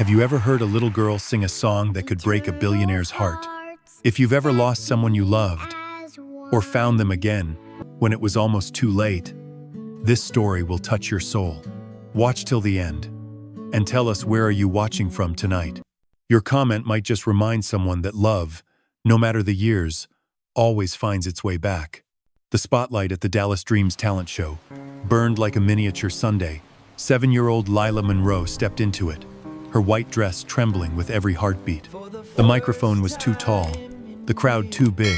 Have you ever heard a little girl sing a song that could break a billionaire's heart? If you've ever lost someone you loved, or found them again when it was almost too late, this story will touch your soul. Watch till the end, and tell us where are you watching from tonight. Your comment might just remind someone that love, no matter the years, always finds its way back. The spotlight at the Dallas Dreams talent show burned like a miniature sundae. 7-year-old Lila Monroe stepped into it, her white dress trembling with every heartbeat. The microphone was too tall, the crowd too big,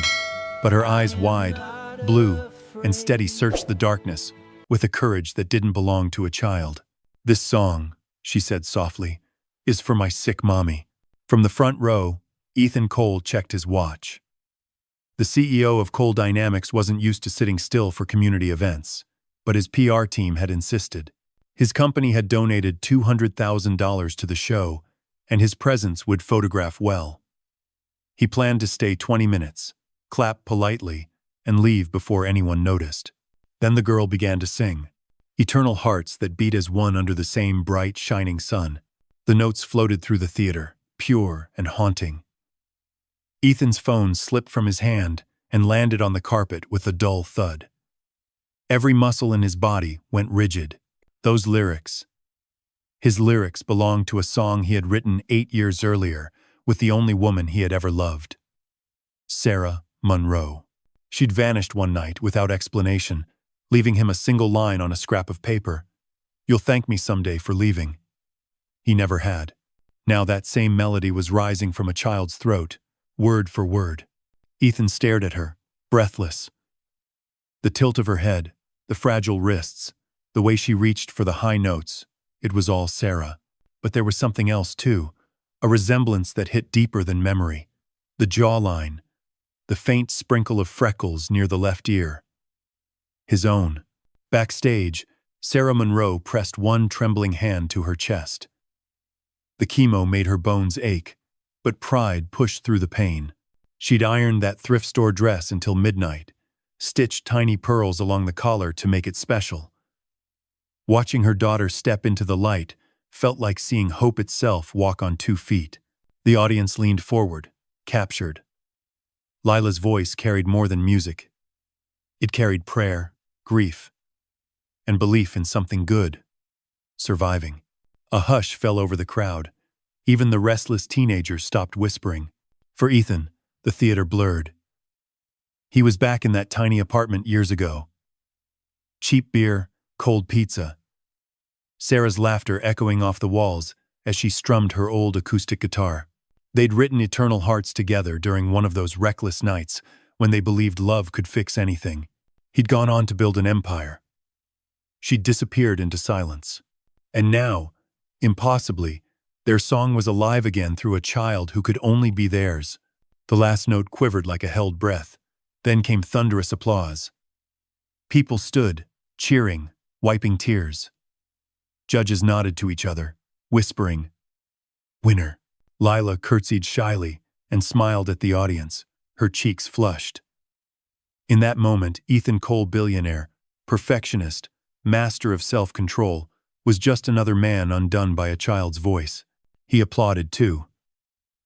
but her eyes wide, blue, and steady searched the darkness with a courage that didn't belong to a child. "This song," she said softly, "is for my sick mommy." From the front row, Ethan Cole checked his watch. The CEO of Cole Dynamics wasn't used to sitting still for community events, but his PR team had insisted. His company had donated $200,000 to the show, and his presence would photograph well. He planned to stay 20 minutes, clap politely, and leave before anyone noticed. Then the girl began to sing, "Eternal Hearts That Beat as One Under the Same Bright Shining Sun." The notes floated through the theater, pure and haunting. Ethan's phone slipped from his hand and landed on the carpet with a dull thud. Every muscle in his body went rigid. Those lyrics. His lyrics belonged to a song he had written 8 years earlier with the only woman he had ever loved. Sarah Monroe. She'd vanished one night without explanation, leaving him a single line on a scrap of paper. "You'll thank me someday for leaving." He never had. Now that same melody was rising from a child's throat, word for word. Ethan stared at her, breathless. The tilt of her head, the fragile wrists, the way she reached for the high notes, it was all Sarah. But there was something else too, a resemblance that hit deeper than memory. The jawline, the faint sprinkle of freckles near the left ear. His own. Backstage, Sarah Monroe pressed one trembling hand to her chest. The chemo made her bones ache, but pride pushed through the pain. She'd ironed that thrift store dress until midnight, stitched tiny pearls along the collar to make it special. Watching her daughter step into the light felt like seeing hope itself walk on 2 feet. The audience leaned forward, captured. Lila's voice carried more than music. It carried prayer, grief, and belief in something good. Surviving. A hush fell over the crowd. Even the restless teenagers stopped whispering. For Ethan, the theater blurred. He was back in that tiny apartment years ago. Cheap beer, cold pizza. Sarah's laughter echoing off the walls as she strummed her old acoustic guitar. They'd written Eternal Hearts together during one of those reckless nights when they believed love could fix anything. He'd gone on to build an empire. She'd disappeared into silence. And now, impossibly, their song was alive again through a child who could only be theirs. The last note quivered like a held breath. Then came thunderous applause. People stood, cheering, wiping tears. Judges nodded to each other, whispering, "Winner." Lila curtsied shyly and smiled at the audience, her cheeks flushed. In that moment, Ethan Cole, billionaire, perfectionist, master of self-control, was just another man undone by a child's voice. He applauded too,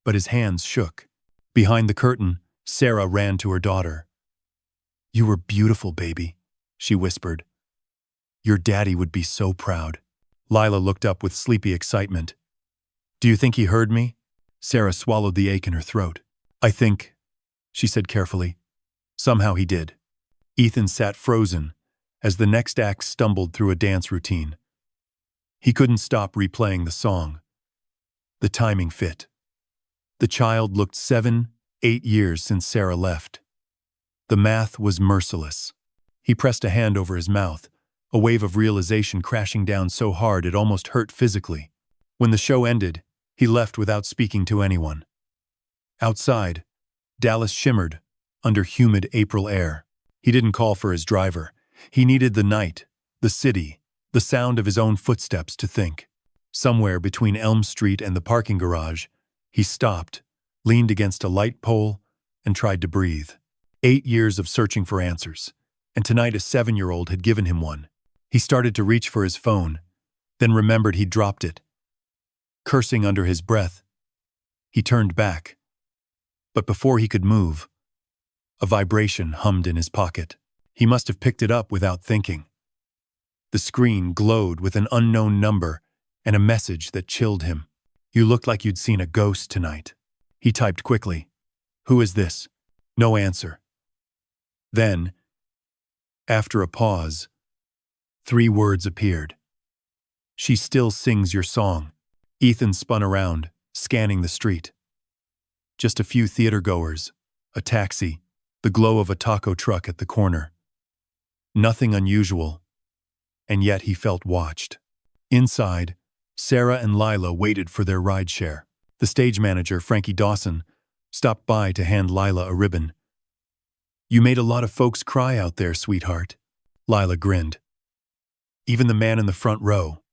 but his hands shook. Behind the curtain, Sarah ran to her daughter. "You were beautiful, baby," she whispered. "Your daddy would be so proud." Lila looked up with sleepy excitement. "Do you think he heard me?" Sarah swallowed the ache in her throat. "I think," she said carefully. Somehow he did. Ethan sat frozen as the next act stumbled through a dance routine. He couldn't stop replaying the song. The timing fit. The child looked 7, 8 years since Sarah left. The math was merciless. He pressed a hand over his mouth, a wave of realization crashing down so hard it almost hurt physically. When the show ended, he left without speaking to anyone. Outside, Dallas shimmered under humid April air. He didn't call for his driver. He needed the night, the city, the sound of his own footsteps to think. Somewhere between Elm Street and the parking garage, he stopped, leaned against a light pole, and tried to breathe. 8 years of searching for answers, and tonight a 7-year-old had given him one. He started to reach for his phone, then remembered he'd dropped it. Cursing under his breath, he turned back. But before he could move, a vibration hummed in his pocket. He must have picked it up without thinking. The screen glowed with an unknown number and a message that chilled him. "You looked like you'd seen a ghost tonight." He typed quickly. "Who is this?" No answer. Then, after a pause, 3 words appeared. "She still sings your song." Ethan spun around, scanning the street. Just a few theatergoers, a taxi, the glow of a taco truck at the corner. Nothing unusual, and yet he felt watched. Inside, Sarah and Lila waited for their rideshare. The stage manager, Frankie Dawson, stopped by to hand Lila a ribbon. "You made a lot of folks cry out there, sweetheart." Lila grinned. "Even the man in the front row.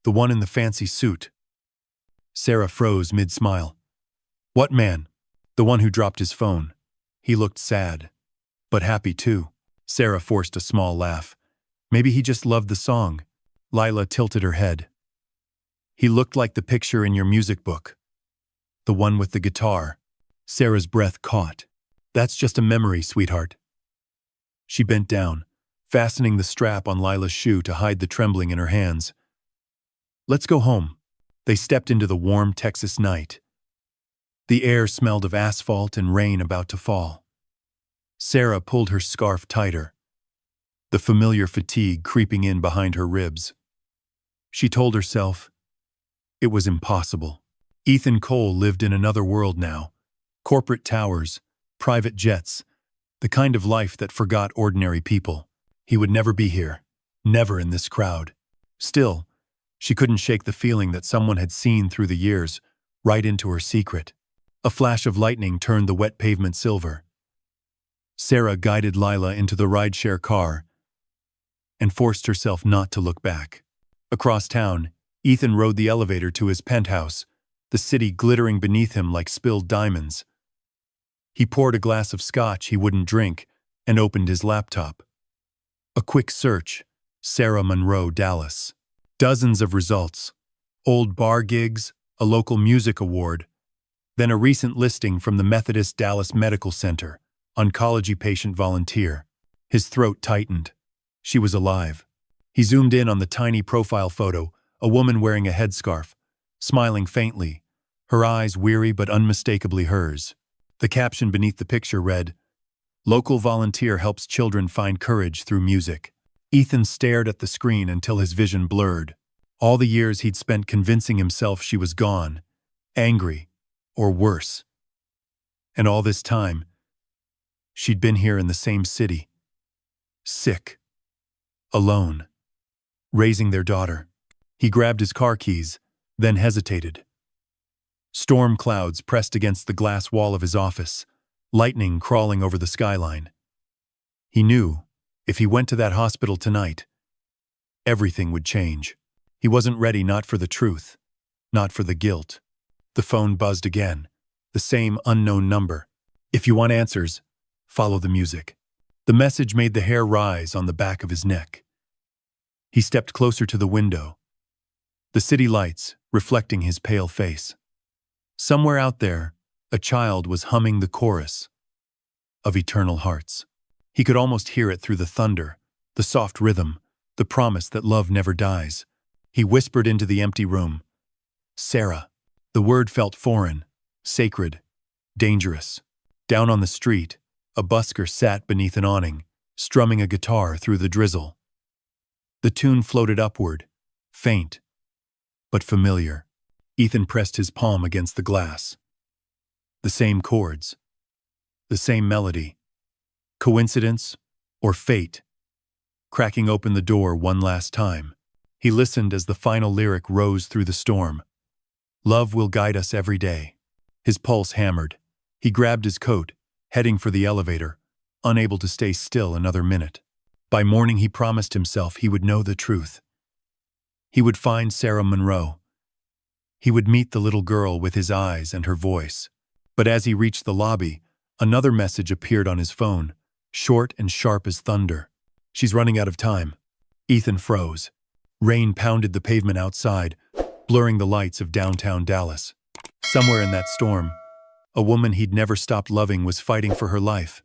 The one in the fancy suit." Sarah froze mid-smile. "What man?" "The one who dropped his phone." He looked sad, but happy too. Sarah forced a small laugh. "Maybe he just loved the song." Lila tilted her head. "He looked like the picture in your music book. The one with the guitar." Sarah's breath caught. "That's just a memory, sweetheart." She bent down, fastening the strap on Lila's shoe to hide the trembling in her hands. "Let's go home." They stepped into the warm Texas night. The air smelled of asphalt and rain about to fall. Sarah pulled her scarf tighter, the familiar fatigue creeping in behind her ribs. She told herself it was impossible. Ethan Cole lived in another world now. Corporate towers, private jets, the kind of life that forgot ordinary people. He would never be here, never in this crowd. Still, she couldn't shake the feeling that someone had seen through the years, right into her secret. A flash of lightning turned the wet pavement silver. Sarah guided Lila into the rideshare car and forced herself not to look back. Across town, Ethan rode the elevator to his penthouse, the city glittering beneath him like spilled diamonds. He poured a glass of scotch he wouldn't drink and opened his laptop. A quick search, Sarah Monroe, Dallas. Dozens of results. Old bar gigs, a local music award, then a recent listing from the Methodist Dallas Medical Center, oncology patient volunteer. His throat tightened. She was alive. He zoomed in on the tiny profile photo, a woman wearing a headscarf, smiling faintly, her eyes weary but unmistakably hers. The caption beneath the picture read, "Local volunteer helps children find courage through music." Ethan stared at the screen until his vision blurred. All the years he'd spent convincing himself she was gone, angry, or worse. And all this time, she'd been here in the same city, sick, alone, raising their daughter. He grabbed his car keys, then hesitated. Storm clouds pressed against the glass wall of his office, lightning crawling over the skyline. He knew, if he went to that hospital tonight, everything would change. He wasn't ready, not for the truth, not for the guilt. The phone buzzed again, the same unknown number. "If you want answers, follow the music." The message made the hair rise on the back of his neck. He stepped closer to the window, the city lights reflecting his pale face. Somewhere out there, a child was humming the chorus of Eternal Hearts. He could almost hear it through the thunder, the soft rhythm, the promise that love never dies. He whispered into the empty room, "Sarah." The word felt foreign, sacred, dangerous. Down on the street, a busker sat beneath an awning, strumming a guitar through the drizzle. The tune floated upward, faint, but familiar. Ethan pressed his palm against the glass. The same chords, the same melody. Coincidence or fate? Cracking open the door one last time, he listened as the final lyric rose through the storm. "Love will guide us every day." His pulse hammered. He grabbed his coat, heading for the elevator, unable to stay still another minute. By morning he promised himself he would know the truth. He would find Sarah Monroe. He would meet the little girl with his eyes and her voice. But as he reached the lobby, another message appeared on his phone, short and sharp as thunder. "She's running out of time." Ethan froze. Rain pounded the pavement outside, blurring the lights of downtown Dallas. Somewhere in that storm, a woman he'd never stopped loving was fighting for her life,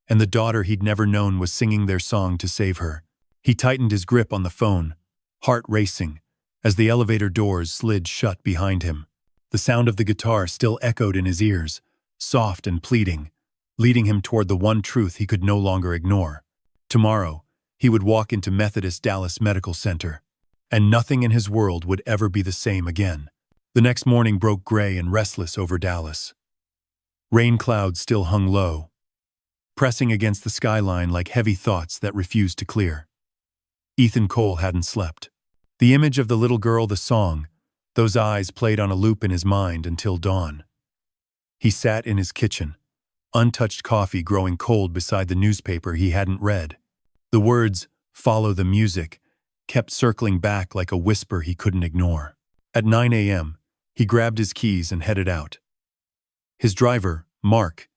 and the daughter he'd never known was singing their song to save her. He tightened his grip on the phone, heart racing, as the elevator doors slid shut behind him. The sound of the guitar still echoed in his ears, soft and pleading, leading him toward the one truth he could no longer ignore. Tomorrow, he would walk into Methodist Dallas Medical Center, and nothing in his world would ever be the same again. The next morning broke gray and restless over Dallas. Rain clouds still hung low, pressing against the skyline like heavy thoughts that refused to clear. Ethan Cole hadn't slept. The image of the little girl, the song, those eyes played on a loop in his mind until dawn. He sat in his kitchen, untouched coffee growing cold beside the newspaper he hadn't read. The words, "Follow the music," kept circling back like a whisper he couldn't ignore. At 9 a.m., he grabbed his keys and headed out. His driver, Mark,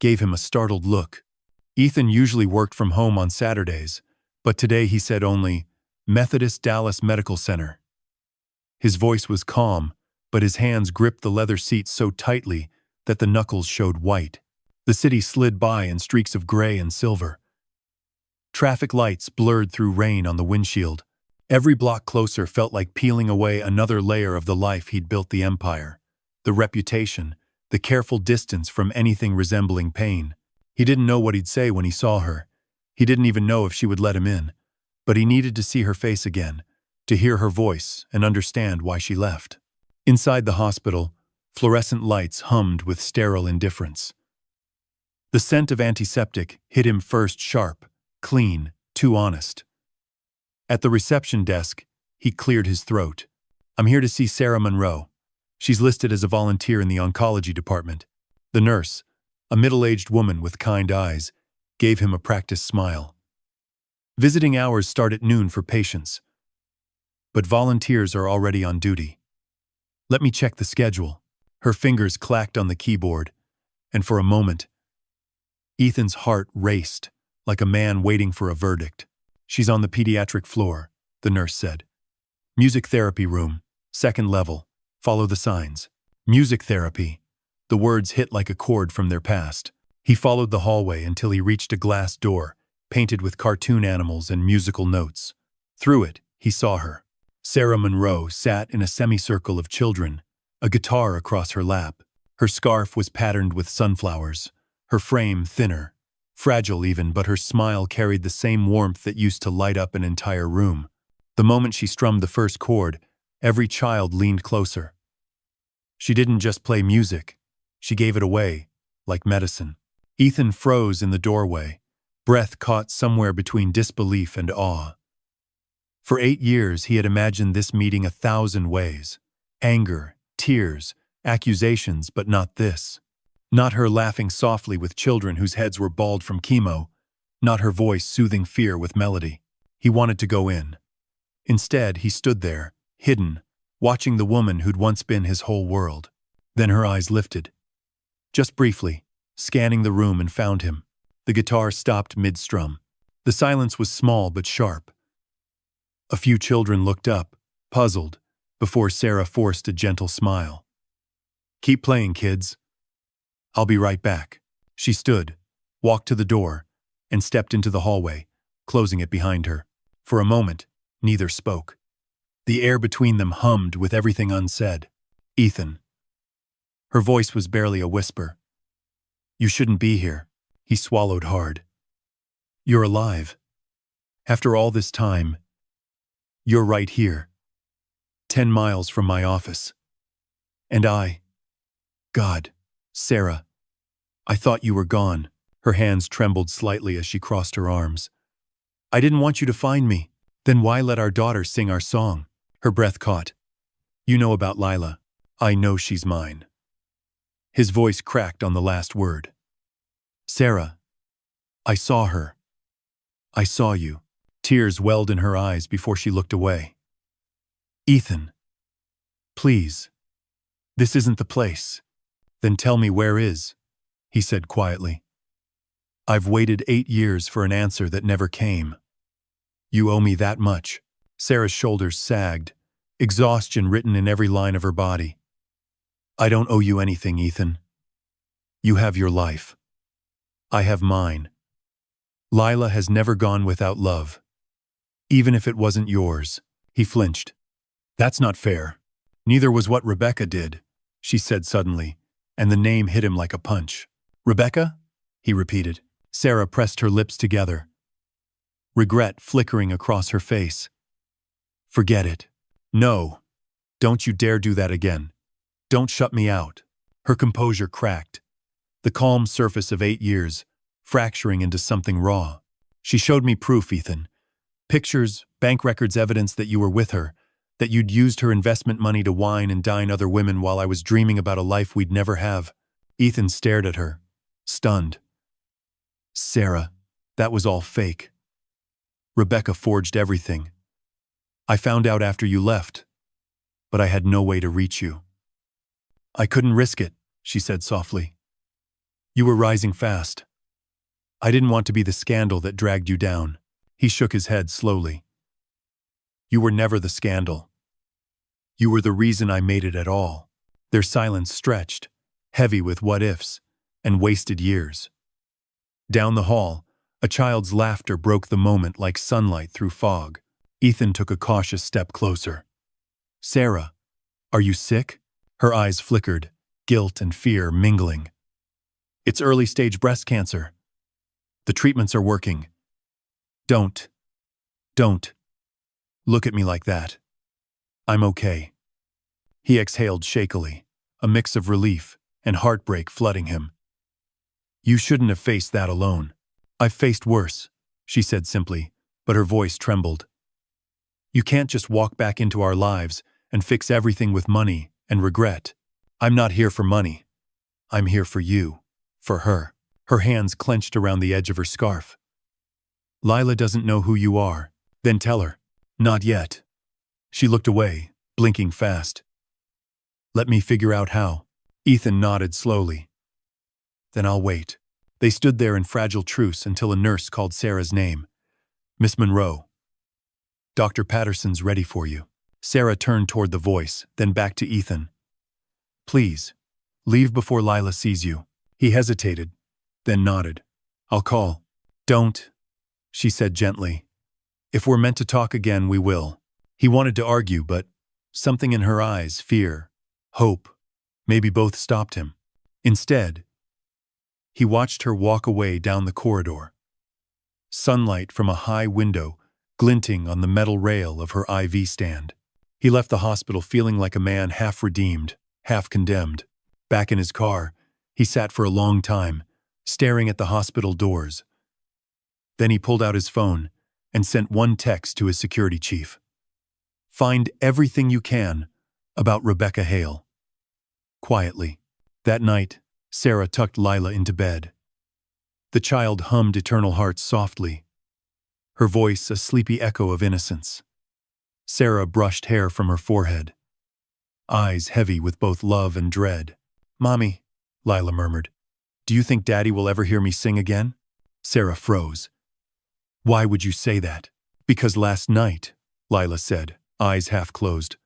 gave him a startled look. Ethan usually worked from home on Saturdays, but today he said only, "Methodist Dallas Medical Center." His voice was calm, but his hands gripped the leather seat so tightly that the knuckles showed white. The city slid by in streaks of gray and silver. Traffic lights blurred through rain on the windshield. Every block closer felt like peeling away another layer of the life he'd built, the empire, the reputation, the careful distance from anything resembling pain. He didn't know what he'd say when he saw her. He didn't even know if she would let him in. But he needed to see her face again, to hear her voice and understand why she left. Inside the hospital, fluorescent lights hummed with sterile indifference. The scent of antiseptic hit him first, sharp, clean, too honest. At the reception desk, he cleared his throat. "I'm here to see Sarah Monroe. She's listed as a volunteer in the oncology department." The nurse, a middle-aged woman with kind eyes, gave him a practiced smile. "Visiting hours start at noon for patients, but volunteers are already on duty." "Let me check the schedule." Her fingers clacked on the keyboard, and for a moment, Ethan's heart raced like a man waiting for a verdict. "She's on the pediatric floor," the nurse said. "Music therapy room, second level. Follow the signs." Music therapy. The words hit like a chord from their past. He followed the hallway until he reached a glass door, painted with cartoon animals and musical notes. Through it, he saw her. Sarah Monroe sat in a semicircle of children, a guitar across her lap. Her scarf was patterned with sunflowers, her frame thinner, fragile even, but her smile carried the same warmth that used to light up an entire room. The moment she strummed the first chord, every child leaned closer. She didn't just play music, she gave it away, like medicine. Ethan froze in the doorway, breath caught somewhere between disbelief and awe. For 8 years he had imagined this meeting 1,000 ways. Anger, tears, accusations, but not this. Not her laughing softly with children whose heads were bald from chemo, not her voice soothing fear with melody. He wanted to go in. Instead, he stood there, hidden, watching the woman who'd once been his whole world. Then her eyes lifted. Just briefly, scanning the room, and found him. The guitar stopped mid-strum. The silence was small but sharp. A few children looked up, puzzled, before Sarah forced a gentle smile. "Keep playing, kids. I'll be right back." She stood, walked to the door, and stepped into the hallway, closing it behind her. For a moment, neither spoke. The air between them hummed with everything unsaid. "Ethan." Her voice was barely a whisper. "You shouldn't be here." He swallowed hard. "You're alive. After all this time, you're right here, 10 miles from my office. And God, Sarah, I thought you were gone." Her hands trembled slightly as she crossed her arms. "I didn't want you to find me." "Then why let our daughter sing our song?" Her breath caught. "You know about Lila. I know she's mine." His voice cracked on the last word. "Sarah, I saw her. I saw you." Tears welled in her eyes before she looked away. "Ethan, please. This isn't the place." "Then tell me where is," he said quietly. "I've waited 8 years for an answer that never came. You owe me that much." Sarah's shoulders sagged, exhaustion written in every line of her body. I don't owe you anything, Ethan. You have your life. I have mine. Lila has never gone without love. Even if it wasn't yours. He flinched. That's not fair. Neither was what Rebecca did, she said suddenly, and the name hit him like a punch. Rebecca? He repeated. Sarah pressed her lips together, regret flickering across her face. Forget it. No. Don't you dare do that again. Don't shut me out. Her composure cracked, the calm surface of 8 years fracturing into something raw. She showed me proof, Ethan. Pictures, bank records, evidence that you were with her, that you'd used her investment money to wine and dine other women while I was dreaming about a life we'd never have. Ethan stared at her, stunned. Sarah, that was all fake. Rebecca forged everything. I found out after you left, but I had no way to reach you. I couldn't risk it, she said softly. You were rising fast. I didn't want to be the scandal that dragged you down. He shook his head slowly. You were never the scandal. You were the reason I made it at all. Their silence stretched, heavy with what-ifs and wasted years. Down the hall, a child's laughter broke the moment like sunlight through fog. Ethan took a cautious step closer. Sarah, are you sick? Her eyes flickered, guilt and fear mingling. It's early-stage breast cancer. The treatments are working. Don't look at me like that. I'm okay. He exhaled shakily, a mix of relief and heartbreak flooding him. You shouldn't have faced that alone. I've faced worse, she said simply, but her voice trembled. You can't just walk back into our lives and fix everything with money and regret. I'm not here for money. I'm here for you, for her. Her hands clenched around the edge of her scarf. Lila doesn't know who you are. Then tell her. Not yet. She looked away, blinking fast. Let me figure out how. Ethan nodded slowly. Then I'll wait. They stood there in fragile truce until a nurse called Sarah's name. Miss Monroe. Dr. Patterson's ready for you. Sarah turned toward the voice, then back to Ethan. Please, leave before Lila sees you. He hesitated, then nodded. I'll call. Don't, she said gently. If we're meant to talk again, we will. He wanted to argue, but something in her eyes, fear, hope, maybe both stopped him. Instead, he watched her walk away down the corridor. Sunlight from a high window glinting on the metal rail of her IV stand. He left the hospital feeling like a man half redeemed, half condemned. Back in his car, he sat for a long time, staring at the hospital doors. Then he pulled out his phone and sent one text to his security chief. Find everything you can about Rebecca Hale. Quietly. That night, Sarah tucked Lila into bed. The child hummed Eternal Hearts softly, her voice a sleepy echo of innocence. Sarah brushed hair from her forehead, eyes heavy with both love and dread. Mommy, Lila murmured, do you think Daddy will ever hear me sing again? Sarah froze. Why would you say that? Because last night, Lila said, eyes half closed.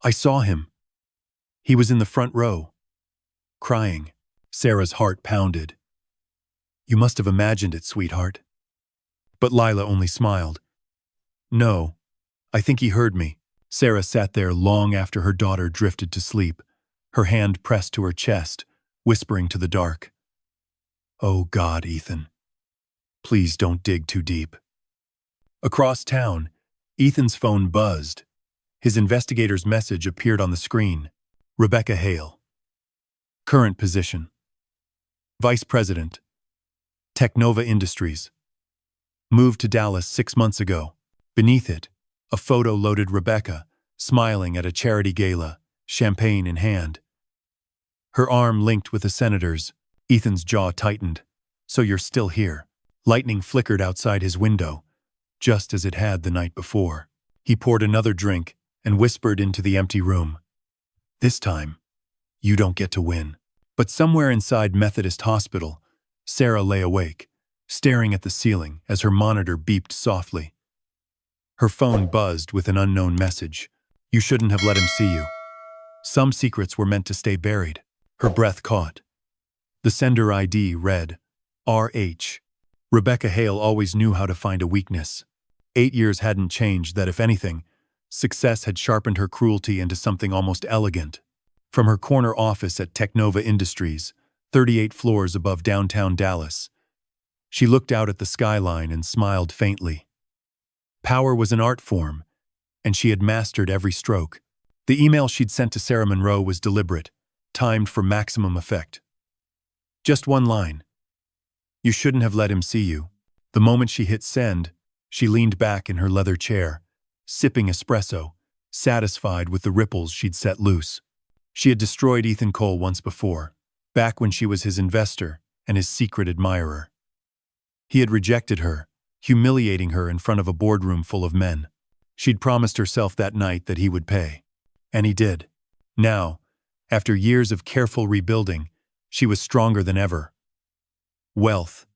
I saw him. He was in the front row, crying. Sarah's heart pounded. You must have imagined it, sweetheart. But Lila only smiled. No, I think he heard me. Sarah sat there long after her daughter drifted to sleep, her hand pressed to her chest, whispering to the dark. Oh God, Ethan. Please don't dig too deep. Across town, Ethan's phone buzzed. His investigator's message appeared on the screen. Rebecca Hale. Current position. Vice President. Technova Industries. Moved to Dallas 6 months ago. Beneath it, a photo loaded Rebecca, smiling at a charity gala, champagne in hand. Her arm linked with the senator's. Ethan's jaw tightened. So you're still here. Lightning flickered outside his window, just as it had the night before. He poured another drink and whispered into the empty room. This time, you don't get to win. But somewhere inside Methodist Hospital, Sarah lay awake, staring at the ceiling as her monitor beeped softly. Her phone buzzed with an unknown message. You shouldn't have let him see you. Some secrets were meant to stay buried. Her breath caught. The sender ID read, RH. Rebecca Hale always knew how to find a weakness. 8 years hadn't changed that, if anything, success had sharpened her cruelty into something almost elegant. From her corner office at Technova Industries, 38 floors above downtown Dallas, she looked out at the skyline and smiled faintly. Power was an art form, and she had mastered every stroke. The email she'd sent to Sarah Monroe was deliberate, timed for maximum effect. Just one line. You shouldn't have let him see you. The moment she hit send, she leaned back in her leather chair, sipping espresso, satisfied with the ripples she'd set loose. She had destroyed Ethan Cole once before, back when she was his investor and his secret admirer. He had rejected her, humiliating her in front of a boardroom full of men. She'd promised herself that night that he would pay. And he did. Now, after years of careful rebuilding, she was stronger than ever. Wealth,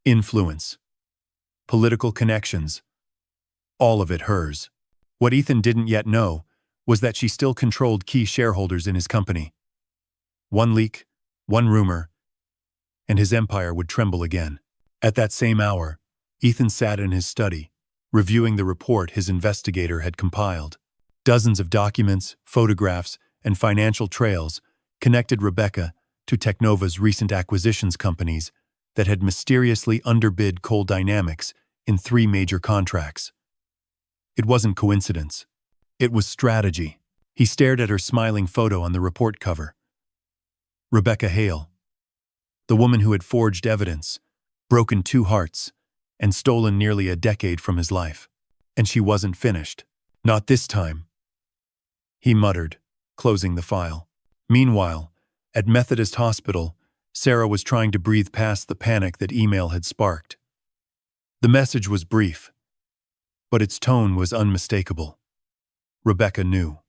influence, political connections, all of it hers. What Ethan didn't yet know was that she still controlled key shareholders in his company. One leak, one rumor, and his empire would tremble again. At that same hour, Ethan sat in his study, reviewing the report his investigator had compiled. Dozens of documents, photographs, and financial trails connected Rebecca to Technova's recent acquisitions companies that had mysteriously underbid Cole Dynamics in 3 major contracts. It wasn't coincidence. It was strategy. He stared at her smiling photo on the report cover. Rebecca Hale, the woman who had forged evidence, broken 2 hearts, and stolen nearly a decade from his life. And she wasn't finished. Not this time. He muttered, closing the file. Meanwhile, at Methodist Hospital, Sarah was trying to breathe past the panic that email had sparked. The message was brief, but its tone was unmistakable. Rebecca knew.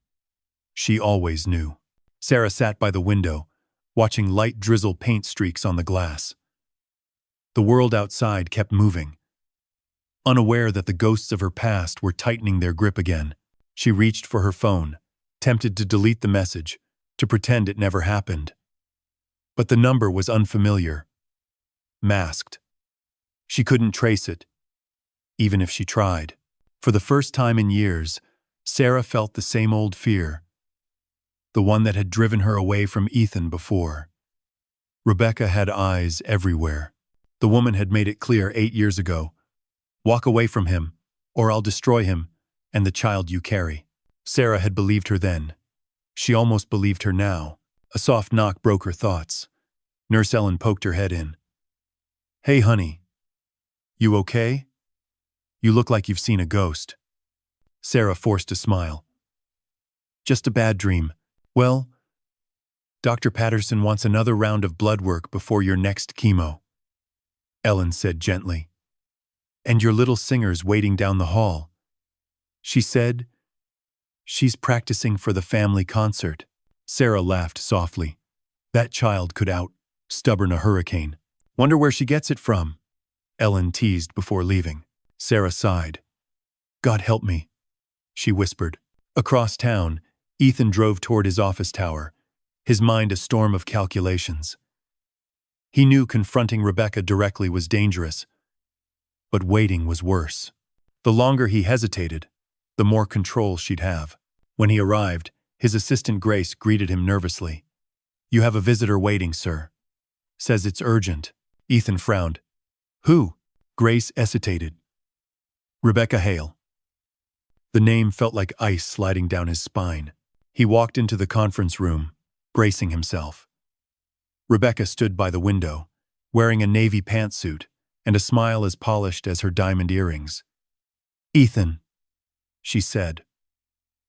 She always knew. Sarah sat by the window, watching light drizzle paint streaks on the glass. The world outside kept moving. Unaware that the ghosts of her past were tightening their grip again, she reached for her phone, tempted to delete the message, to pretend it never happened. But the number was unfamiliar, masked. She couldn't trace it, even if she tried. For the first time in years, Sarah felt the same old fear, the one that had driven her away from Ethan before. Rebecca had eyes everywhere. The woman had made it clear 8 years ago. Walk away from him, or I'll destroy him and the child you carry. Sarah had believed her then. She almost believed her now. A soft knock broke her thoughts. Nurse Ellen poked her head in. Hey, honey. You okay? You look like you've seen a ghost. Sarah forced a smile. Just a bad dream. Well, Dr. Patterson wants another round of blood work before your next chemo, Ellen said gently. And your little singer's waiting down the hall. She said, she's practicing for the family concert. Sarah laughed softly. That child could out-stubborn a hurricane. Wonder where she gets it from, Ellen teased before leaving. Sarah sighed. God help me, she whispered. Across town, Ethan drove toward his office tower, his mind a storm of calculations. He knew confronting Rebecca directly was dangerous, but waiting was worse. The longer he hesitated, the more control she'd have. When he arrived, his assistant Grace greeted him nervously. You have a visitor waiting, sir. Says it's urgent. Ethan frowned. Who? Grace hesitated. Rebecca Hale. The name felt like ice sliding down his spine. He walked into the conference room, bracing himself. Rebecca stood by the window, wearing a navy pantsuit and a smile as polished as her diamond earrings. Ethan, she said,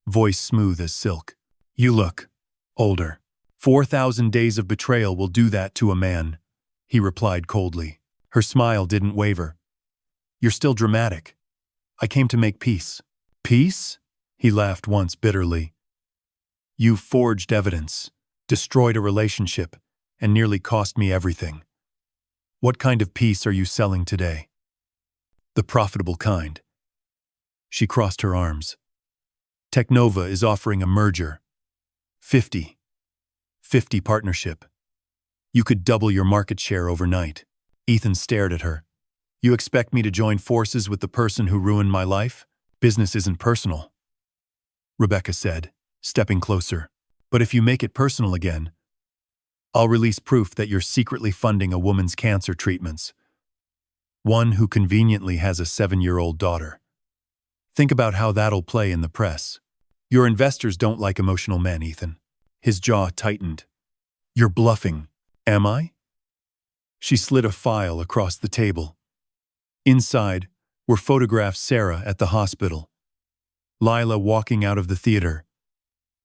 voice smooth as silk. You look older. 4,000 days of betrayal will do that to a man, he replied coldly. Her smile didn't waver. You're still dramatic. I came to make peace. Peace? He laughed once bitterly. You forged evidence, destroyed a relationship, and nearly cost me everything. What kind of peace are you selling today? The profitable kind. She crossed her arms. Technova is offering a merger. 50-50 partnership. You could double your market share overnight. Ethan stared at her. You expect me to join forces with the person who ruined my life? Business isn't personal, Rebecca said, stepping closer. But if you make it personal again, I'll release proof that you're secretly funding a woman's cancer treatments. One who conveniently has a 7-year-old daughter. Think about how that'll play in the press. Your investors don't like emotional men, Ethan. His jaw tightened. You're bluffing, am I? She slid a file across the table. Inside were photographs of Sarah at the hospital, Lila walking out of the theater,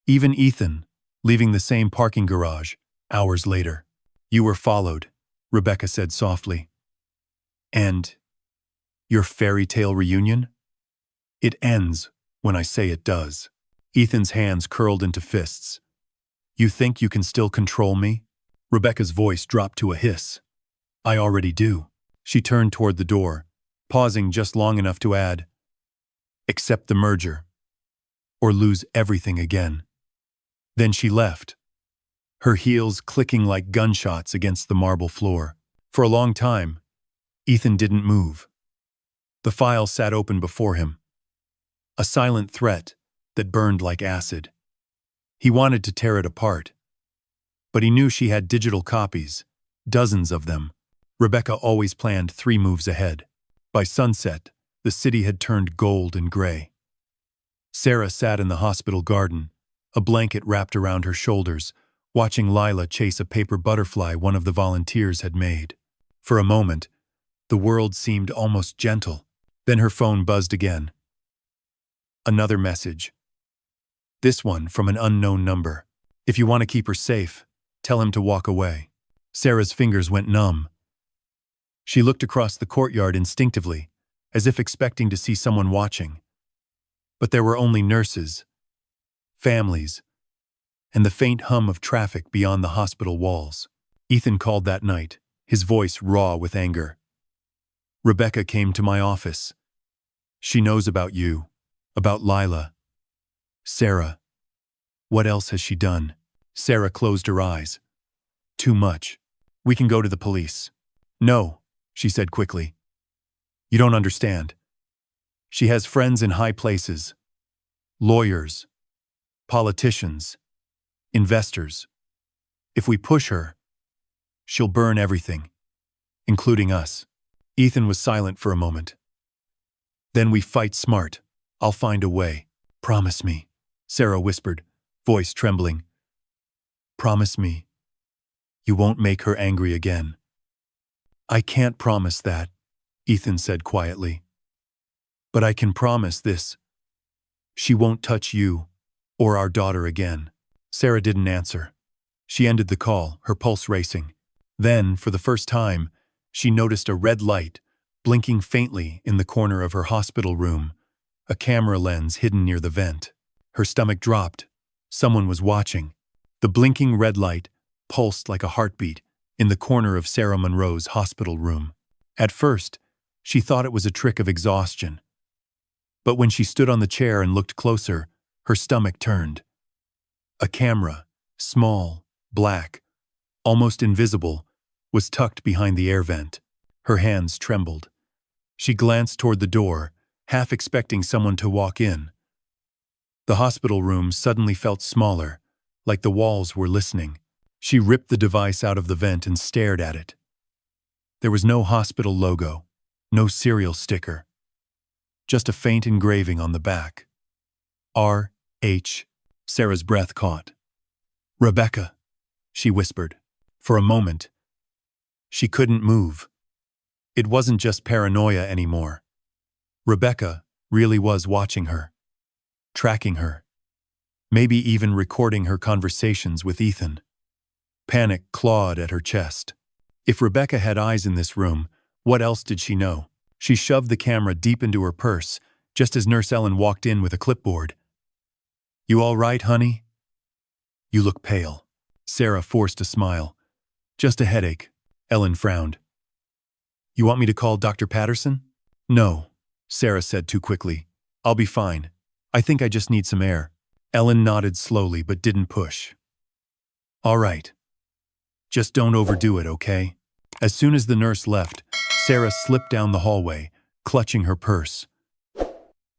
even Ethan leaving the same parking garage hours later. You were followed, Rebecca said softly. And your fairy tale reunion? It ends when I say it does. Ethan's hands curled into fists. You think you can still control me? Rebecca's voice dropped to a hiss. I already do. She turned toward the door, pausing just long enough to add, accept the merger, or lose everything again. Then she left, her heels clicking like gunshots against the marble floor. For a long time, Ethan didn't move. The file sat open before him, a silent threat that burned like acid. He wanted to tear it apart, but he knew she had digital copies, dozens of them. Rebecca always planned 3 moves ahead. By sunset, the city had turned gold and gray. Sarah sat in the hospital garden, a blanket wrapped around her shoulders, watching Lila chase a paper butterfly one of the volunteers had made. For a moment, the world seemed almost gentle. Then her phone buzzed again. Another message. This one from an unknown number. If you want to keep her safe, tell him to walk away. Sarah's fingers went numb. She looked across the courtyard instinctively, as if expecting to see someone watching. But there were only nurses, families, and the faint hum of traffic beyond the hospital walls. Ethan called that night, his voice raw with anger. Rebecca came to my office. She knows about you, about Lila. Sarah, what else has she done? Sarah closed her eyes. Too much. We can go to the police. No, she said quickly. You don't understand. She has friends in high places, lawyers, politicians, investors. If we push her, she'll burn everything, including us. Ethan was silent for a moment. Then we fight smart. I'll find a way. Promise me, Sarah whispered, voice trembling. Promise me you won't make her angry again. I can't promise that, Ethan said quietly. But I can promise this. She won't touch you or our daughter again. Sarah didn't answer. She ended the call, her pulse racing. Then, for the first time, she noticed a red light blinking faintly in the corner of her hospital room, a camera lens hidden near the vent. Her stomach dropped. Someone was watching. The blinking red light pulsed like a heartbeat in the corner of Sarah Monroe's hospital room. At first, she thought it was a trick of exhaustion. But when she stood on the chair and looked closer, her stomach turned. A camera, small, black, almost invisible, was tucked behind the air vent. Her hands trembled. She glanced toward the door, half expecting someone to walk in. The hospital room suddenly felt smaller, like the walls were listening. She ripped the device out of the vent and stared at it. There was no hospital logo, no serial sticker, just a faint engraving on the back. R.H. Sarah's breath caught. Rebecca, she whispered. For a moment, she couldn't move. It wasn't just paranoia anymore. Rebecca really was watching her, tracking her, maybe even recording her conversations with Ethan. Panic clawed at her chest. If Rebecca had eyes in this room, what else did she know? She shoved the camera deep into her purse, just as Nurse Ellen walked in with a clipboard. You all right, honey? You look pale. Sarah forced a smile. Just a headache. Ellen frowned. You want me to call Dr. Patterson? No, Sarah said too quickly. I'll be fine. I think I just need some air. Ellen nodded slowly but didn't push. All right. Just don't overdo it, okay? As soon as the nurse left, Sarah slipped down the hallway, clutching her purse.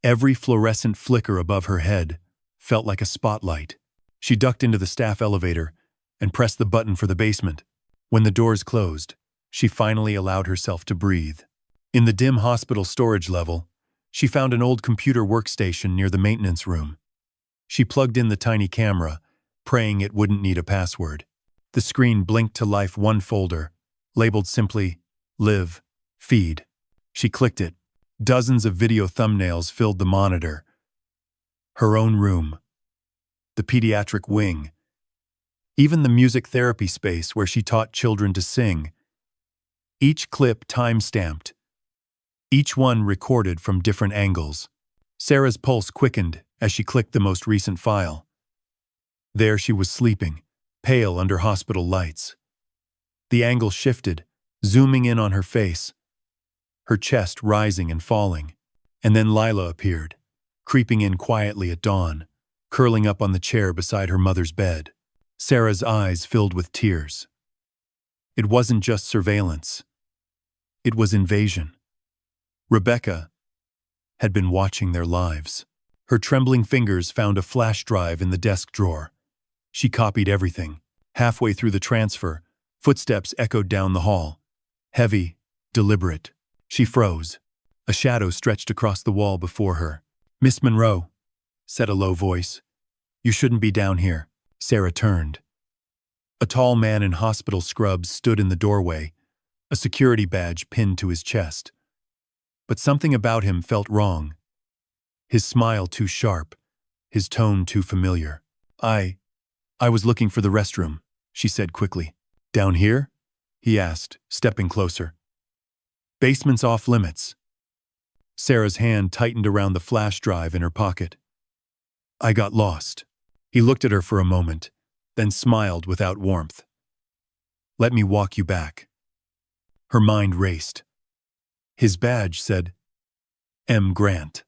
Every fluorescent flicker above her head felt like a spotlight. She ducked into the staff elevator and pressed the button for the basement. When the doors closed, she finally allowed herself to breathe. In the dim hospital storage level, she found an old computer workstation near the maintenance room. She plugged in the tiny camera, praying it wouldn't need a password. The screen blinked to life one folder, labeled simply, Live, Feed. She clicked it. Dozens of video thumbnails filled the monitor. Her own room. The pediatric wing. Even the music therapy space where she taught children to sing. Each clip time-stamped. Each one recorded from different angles. Sarah's pulse quickened as she clicked the most recent file. There she was sleeping, pale under hospital lights. The angle shifted, zooming in on her face, her chest rising and falling. And then Lila appeared, creeping in quietly at dawn, curling up on the chair beside her mother's bed. Sarah's eyes filled with tears. It wasn't just surveillance. It was invasion. Rebecca had been watching their lives. Her trembling fingers found a flash drive in the desk drawer. She copied everything. Halfway through the transfer, footsteps echoed down the hall. Heavy, deliberate. She froze. A shadow stretched across the wall before her. "Miss Monroe," said a low voice. "You shouldn't be down here." Sarah turned. A tall man in hospital scrubs stood in the doorway, a security badge pinned to his chest. But something about him felt wrong. His smile too sharp, his tone too familiar. I was looking for the restroom," she said quickly. "Down here?" he asked, stepping closer. "Basement's off limits." Sarah's hand tightened around the flash drive in her pocket. "I got lost." He looked at her for a moment, then smiled without warmth. "Let me walk you back." Her mind raced. His badge said, M. Grant.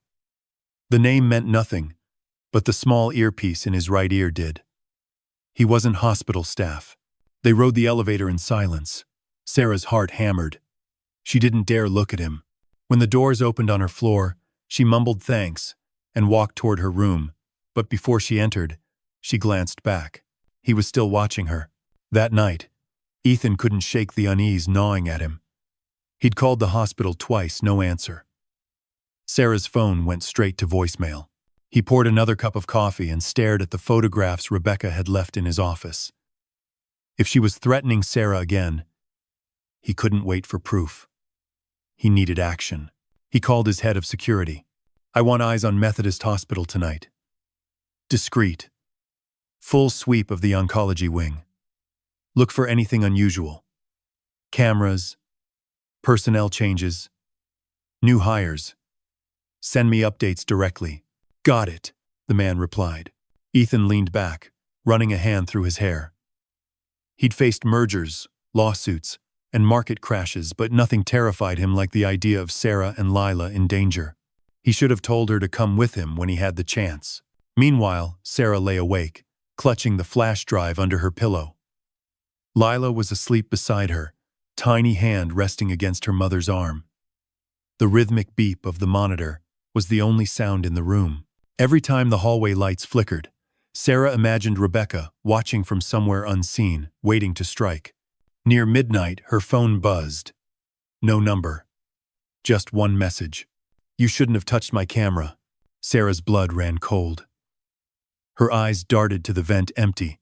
The name meant nothing, but the small earpiece in his right ear did. He wasn't hospital staff. They rode the elevator in silence. Sarah's heart hammered. She didn't dare look at him. When the doors opened on her floor, she mumbled thanks and walked toward her room, but before she entered, she glanced back. He was still watching her. That night, Ethan couldn't shake the unease gnawing at him. He'd called the hospital twice, no answer. Sarah's phone went straight to voicemail. He poured another cup of coffee and stared at the photographs Rebecca had left in his office. If she was threatening Sarah again, he couldn't wait for proof. He needed action. He called his head of security. "I want eyes on Methodist Hospital tonight." Discreet. Full sweep of the oncology wing. Look for anything unusual. Cameras, personnel changes, new hires. Send me updates directly. "Got it," the man replied. Ethan leaned back, running a hand through his hair. He'd faced mergers, lawsuits, and market crashes, but nothing terrified him like the idea of Sarah and Lila in danger. He should have told her to come with him when he had the chance. Meanwhile, Sarah lay awake, clutching the flash drive under her pillow. Lila was asleep beside her, tiny hand resting against her mother's arm. The rhythmic beep of the monitor was the only sound in the room. Every time the hallway lights flickered, Sarah imagined Rebecca watching from somewhere unseen, waiting to strike. Near midnight, her phone buzzed. No number. Just one message. "You shouldn't have touched my camera." Sarah's blood ran cold. Her eyes darted to the vent empty,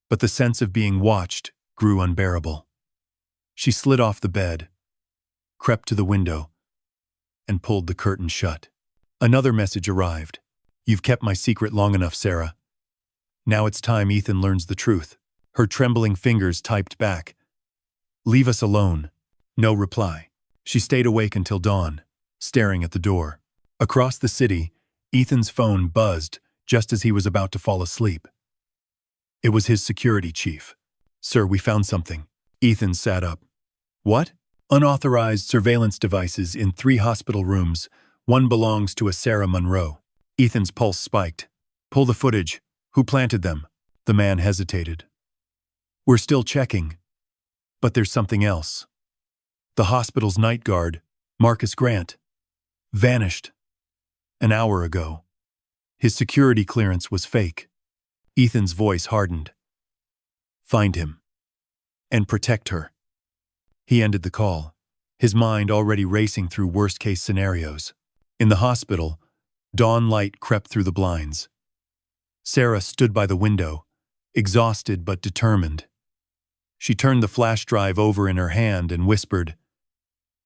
but the sense of being watched grew unbearable. She slid off the bed, crept to the window, and pulled the curtain shut. Another message arrived. "You've kept my secret long enough, Sarah. Now it's time Ethan learns the truth." Her trembling fingers typed back, "Leave us alone." No reply. She stayed awake until dawn, staring at the door. Across the city, Ethan's phone buzzed just as he was about to fall asleep. It was his security chief. "Sir, we found something." Ethan sat up. "What?" "Unauthorized surveillance devices in 3 hospital rooms. One belongs to a Sarah Monroe." Ethan's pulse spiked. Pull the footage. Who planted them? The man hesitated. We're still checking. But there's something else. The hospital's night guard, Marcus Grant, vanished an hour ago. His security clearance was fake. Ethan's voice hardened. Find him. And protect her. He ended the call, his mind already racing through worst-case scenarios. In the hospital, dawn light crept through the blinds. Sarah stood by the window, exhausted but determined. She turned the flash drive over in her hand and whispered,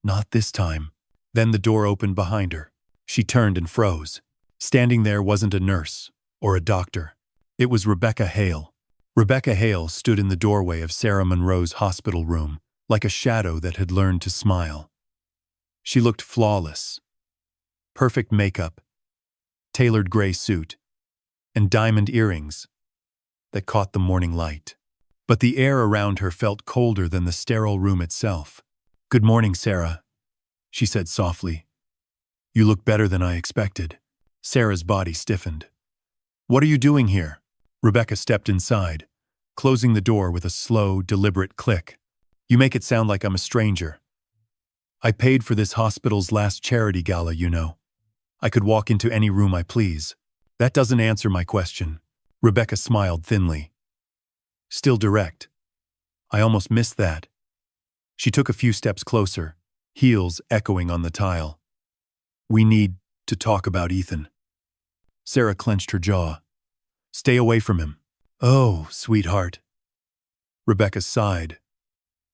"Not this time." Then the door opened behind her. She turned and froze. Standing there wasn't a nurse or a doctor. It was Rebecca Hale. Rebecca Hale stood in the doorway of Sarah Monroe's hospital room, like a shadow that had learned to smile. She looked flawless. Perfect makeup, tailored gray suit, and diamond earrings that caught the morning light. But the air around her felt colder than the sterile room itself. "Good morning, Sarah," she said softly. "You look better than I expected." Sarah's body stiffened. "What are you doing here?" Rebecca stepped inside, closing the door with a slow, deliberate click. "You make it sound like I'm a stranger. I paid for this hospital's last charity gala, you know. I could walk into any room I please." "That doesn't answer my question." Rebecca smiled thinly. Still direct. "I almost missed that." She took a few steps closer, heels echoing on the tile. "We need to talk about Ethan." Sarah clenched her jaw. "Stay away from him." "Oh, sweetheart." Rebecca sighed,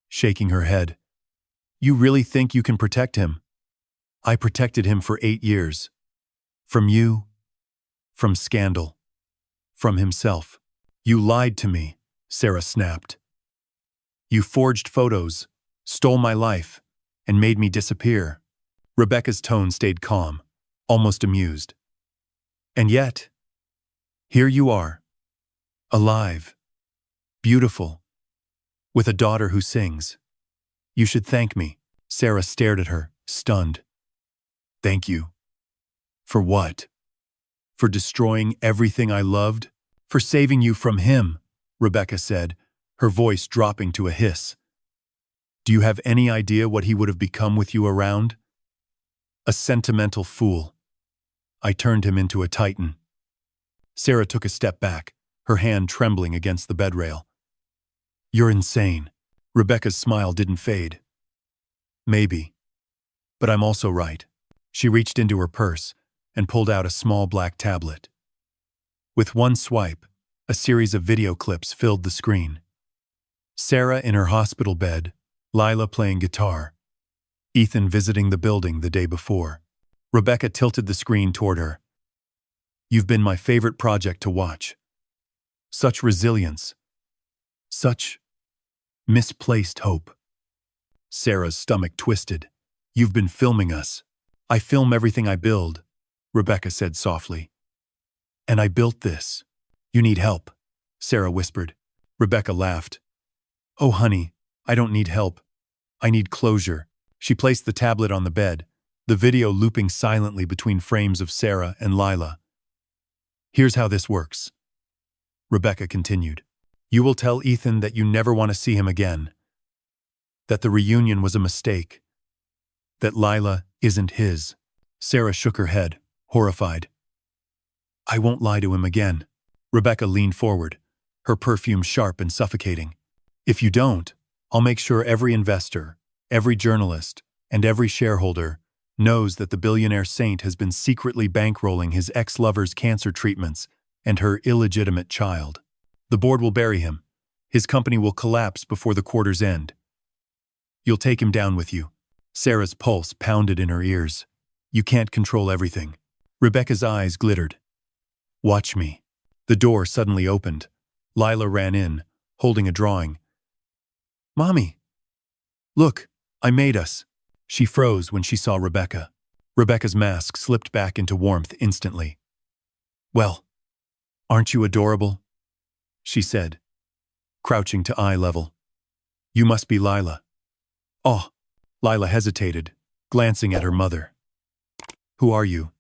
shaking her head. "You really think you can protect him?" "I protected him for 8 years. From you, from scandal, from himself." "You lied to me," Sarah snapped. "You forged photos, stole my life, and made me disappear." Rebecca's tone stayed calm, almost amused. "And yet, here you are, alive, beautiful, with a daughter who sings. You should thank me." Sarah stared at her, stunned. "Thank you? For what? For destroying everything I loved? For saving you from him?" Rebecca said, her voice dropping to a hiss. "Do you have any idea what he would have become with you around? A sentimental fool. I turned him into a titan." Sarah took a step back, her hand trembling against the bedrail. "You're insane." Rebecca's smile didn't fade. "Maybe. But I'm also right." She reached into her purse and pulled out a small black tablet. With one swipe, a series of video clips filled the screen. Sarah in her hospital bed, Lila playing guitar, Ethan visiting the building the day before. Rebecca tilted the screen toward her. "You've been my favorite project to watch. Such resilience. Such misplaced hope." Sarah's stomach twisted. "You've been filming us." "I film everything I build," Rebecca said softly. "And I built this." "You need help," Sarah whispered. Rebecca laughed. "Oh, honey, I don't need help. I need closure." She placed the tablet on the bed, the video looping silently between frames of Sarah and Lila. "Here's how this works," Rebecca continued. "You will tell Ethan that you never want to see him again, that the reunion was a mistake, that Lila isn't his." Sarah shook her head, horrified. "I won't lie to him again." Rebecca leaned forward, her perfume sharp and suffocating. "If you don't, I'll make sure every investor, every journalist, and every shareholder knows that the billionaire saint has been secretly bankrolling his ex-lover's cancer treatments and her illegitimate child. The board will bury him. His company will collapse before the quarter's end. You'll take him down with you." Sarah's pulse pounded in her ears. "You can't control everything." Rebecca's eyes glittered. "Watch me." The door suddenly opened. Lila ran in, holding a drawing. "Mommy! Look, I made us." She froze when she saw Rebecca. Rebecca's mask slipped back into warmth instantly. "Well, aren't you adorable?" she said, crouching to eye level. "You must be Lila." "Oh." Lila hesitated, glancing at her mother. "Who are you?"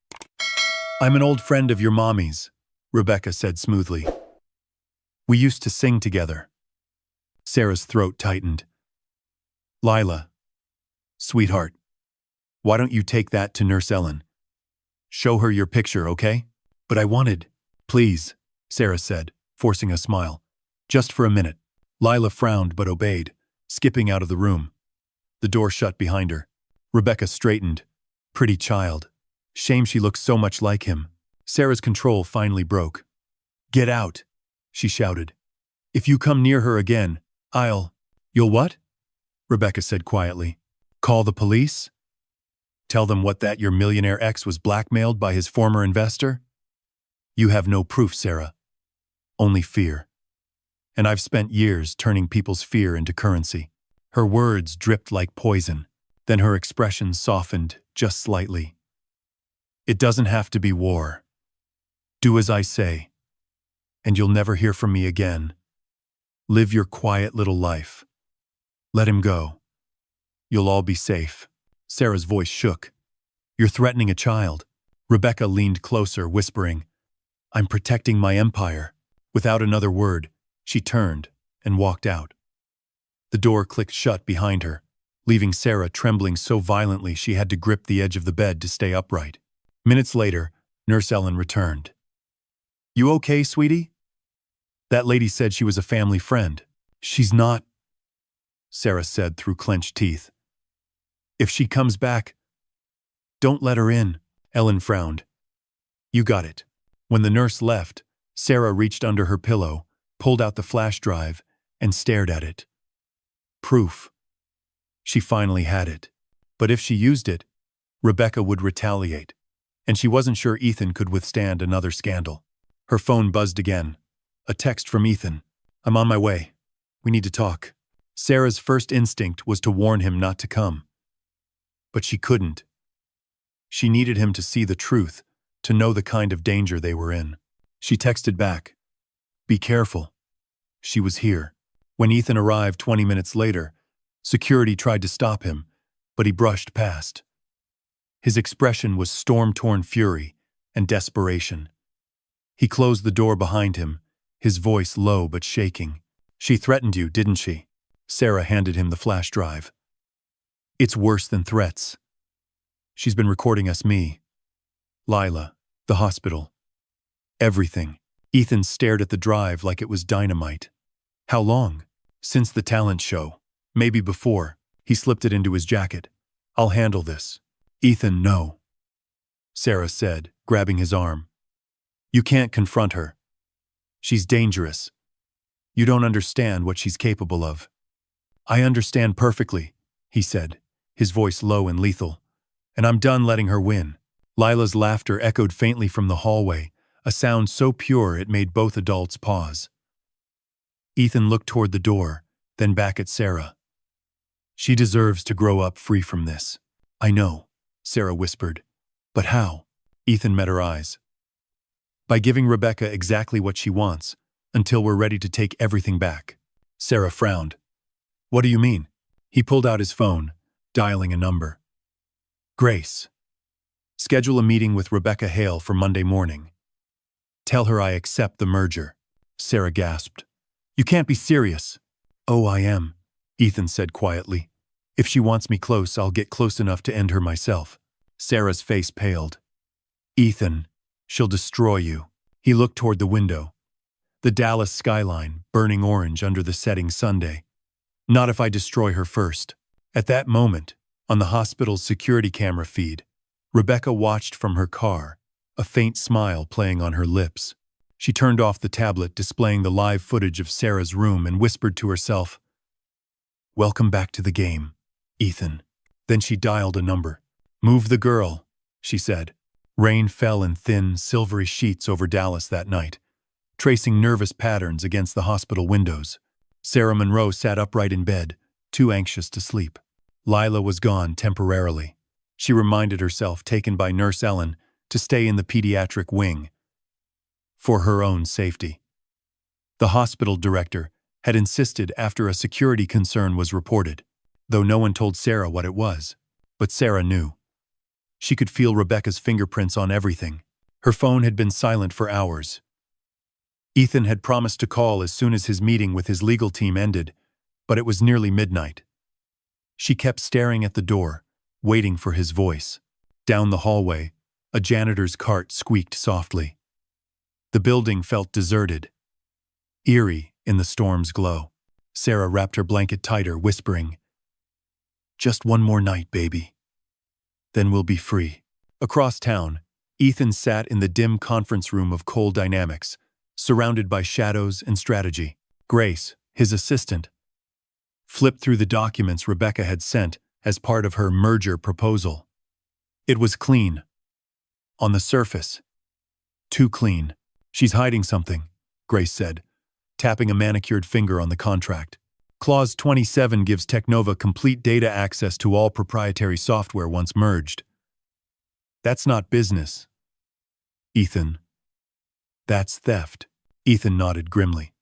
I'm an old friend of your mommy's, Rebecca said smoothly. We used to sing together. Sarah's throat tightened. Lila, sweetheart, why don't you take that to Nurse Ellen? Show her your picture, okay? But I wanted. Please, Sarah said, forcing a smile. Just for a minute. Lila frowned but obeyed, skipping out of the room. The door shut behind her. Rebecca straightened. Pretty child. Shame she looks so much like him. Sarah's control finally broke. Get out, she shouted. If you come near her again, You'll what? Rebecca said quietly. Call the police? Tell them that your millionaire ex was blackmailed by his former investor? You have no proof, Sarah. Only fear. And I've spent years turning people's fear into currency. Her words dripped like poison. Then her expression softened just slightly. It doesn't have to be war. Do as I say, and you'll never hear from me again. Live your quiet little life. Let him go. You'll all be safe. Sarah's voice shook. You're threatening a child. Rebecca leaned closer, whispering, I'm protecting my empire. Without another word, she turned and walked out. The door clicked shut behind her, leaving Sarah trembling so violently she had to grip the edge of the bed to stay upright. Minutes later, Nurse Ellen returned. You okay, sweetie? That lady said she was a family friend. She's not, Sarah said through clenched teeth. If she comes back, don't let her in, Ellen frowned. You got it. When the nurse left, Sarah reached under her pillow, pulled out the flash drive, and stared at it. Proof. She finally had it. But if she used it, Rebecca would retaliate. And she wasn't sure Ethan could withstand another scandal. Her phone buzzed again. A text from Ethan. I'm on my way. We need to talk. Sarah's first instinct was to warn him not to come. But she couldn't. She needed him to see the truth, to know the kind of danger they were in. She texted back. Be careful. She was here. When Ethan arrived 20 minutes later, security tried to stop him, but he brushed past. His expression was storm-torn fury and desperation. He closed the door behind him, his voice low but shaking. She threatened you, didn't she? Sarah handed him the flash drive. It's worse than threats. She's been recording us, me, Lila, the hospital. Everything. Ethan stared at the drive like it was dynamite. How long? Since the talent show. Maybe before. He slipped it into his jacket. I'll handle this. Ethan, no, Sarah said, grabbing his arm. You can't confront her. She's dangerous. You don't understand what she's capable of. I understand perfectly, he said, his voice low and lethal. And I'm done letting her win. Lila's laughter echoed faintly from the hallway, a sound so pure it made both adults pause. Ethan looked toward the door, then back at Sarah. She deserves to grow up free from this. I know, Sarah whispered. But how? Ethan met her eyes. By giving Rebecca exactly what she wants, until we're ready to take everything back. Sarah frowned. What do you mean? He pulled out his phone, dialing a number. Grace. Schedule a meeting with Rebecca Hale for Monday morning. Tell her I accept the merger. Sarah gasped. You can't be serious. Oh, I am, Ethan said quietly. If she wants me close, I'll get close enough to end her myself. Sarah's face paled. Ethan, she'll destroy you. He looked toward the window. The Dallas skyline, burning orange under the setting Sunday. Not if I destroy her first. At that moment, on the hospital's security camera feed, Rebecca watched from her car, a faint smile playing on her lips. She turned off the tablet displaying the live footage of Sarah's room and whispered to herself, Welcome back to the game, Ethan. Then she dialed a number. Move the girl, she said. Rain fell in thin, silvery sheets over Dallas that night, tracing nervous patterns against the hospital windows. Sarah Monroe sat upright in bed, too anxious to sleep. Lila was gone temporarily. She reminded herself, taken by Nurse Ellen, to stay in the pediatric wing. For her own safety. The hospital director had insisted after a security concern was reported, though no one told Sarah what it was. But Sarah knew. She could feel Rebecca's fingerprints on everything. Her phone had been silent for hours. Ethan had promised to call as soon as his meeting with his legal team ended, but it was nearly midnight. She kept staring at the door, waiting for his voice. Down the hallway, a janitor's cart squeaked softly. The building felt deserted, eerie in the storm's glow. Sarah wrapped her blanket tighter, whispering, "Just one more night, baby. Then we'll be free." Across town, Ethan sat in the dim conference room of Coal Dynamics, surrounded by shadows and strategy. Grace, his assistant, flipped through the documents Rebecca had sent as part of her merger proposal. It was clean. On the surface. Too clean. "She's hiding something," Grace said, tapping a manicured finger on the contract. "Clause 27 gives Technova complete data access to all proprietary software once merged." "That's not business, Ethan. That's theft." Ethan nodded grimly.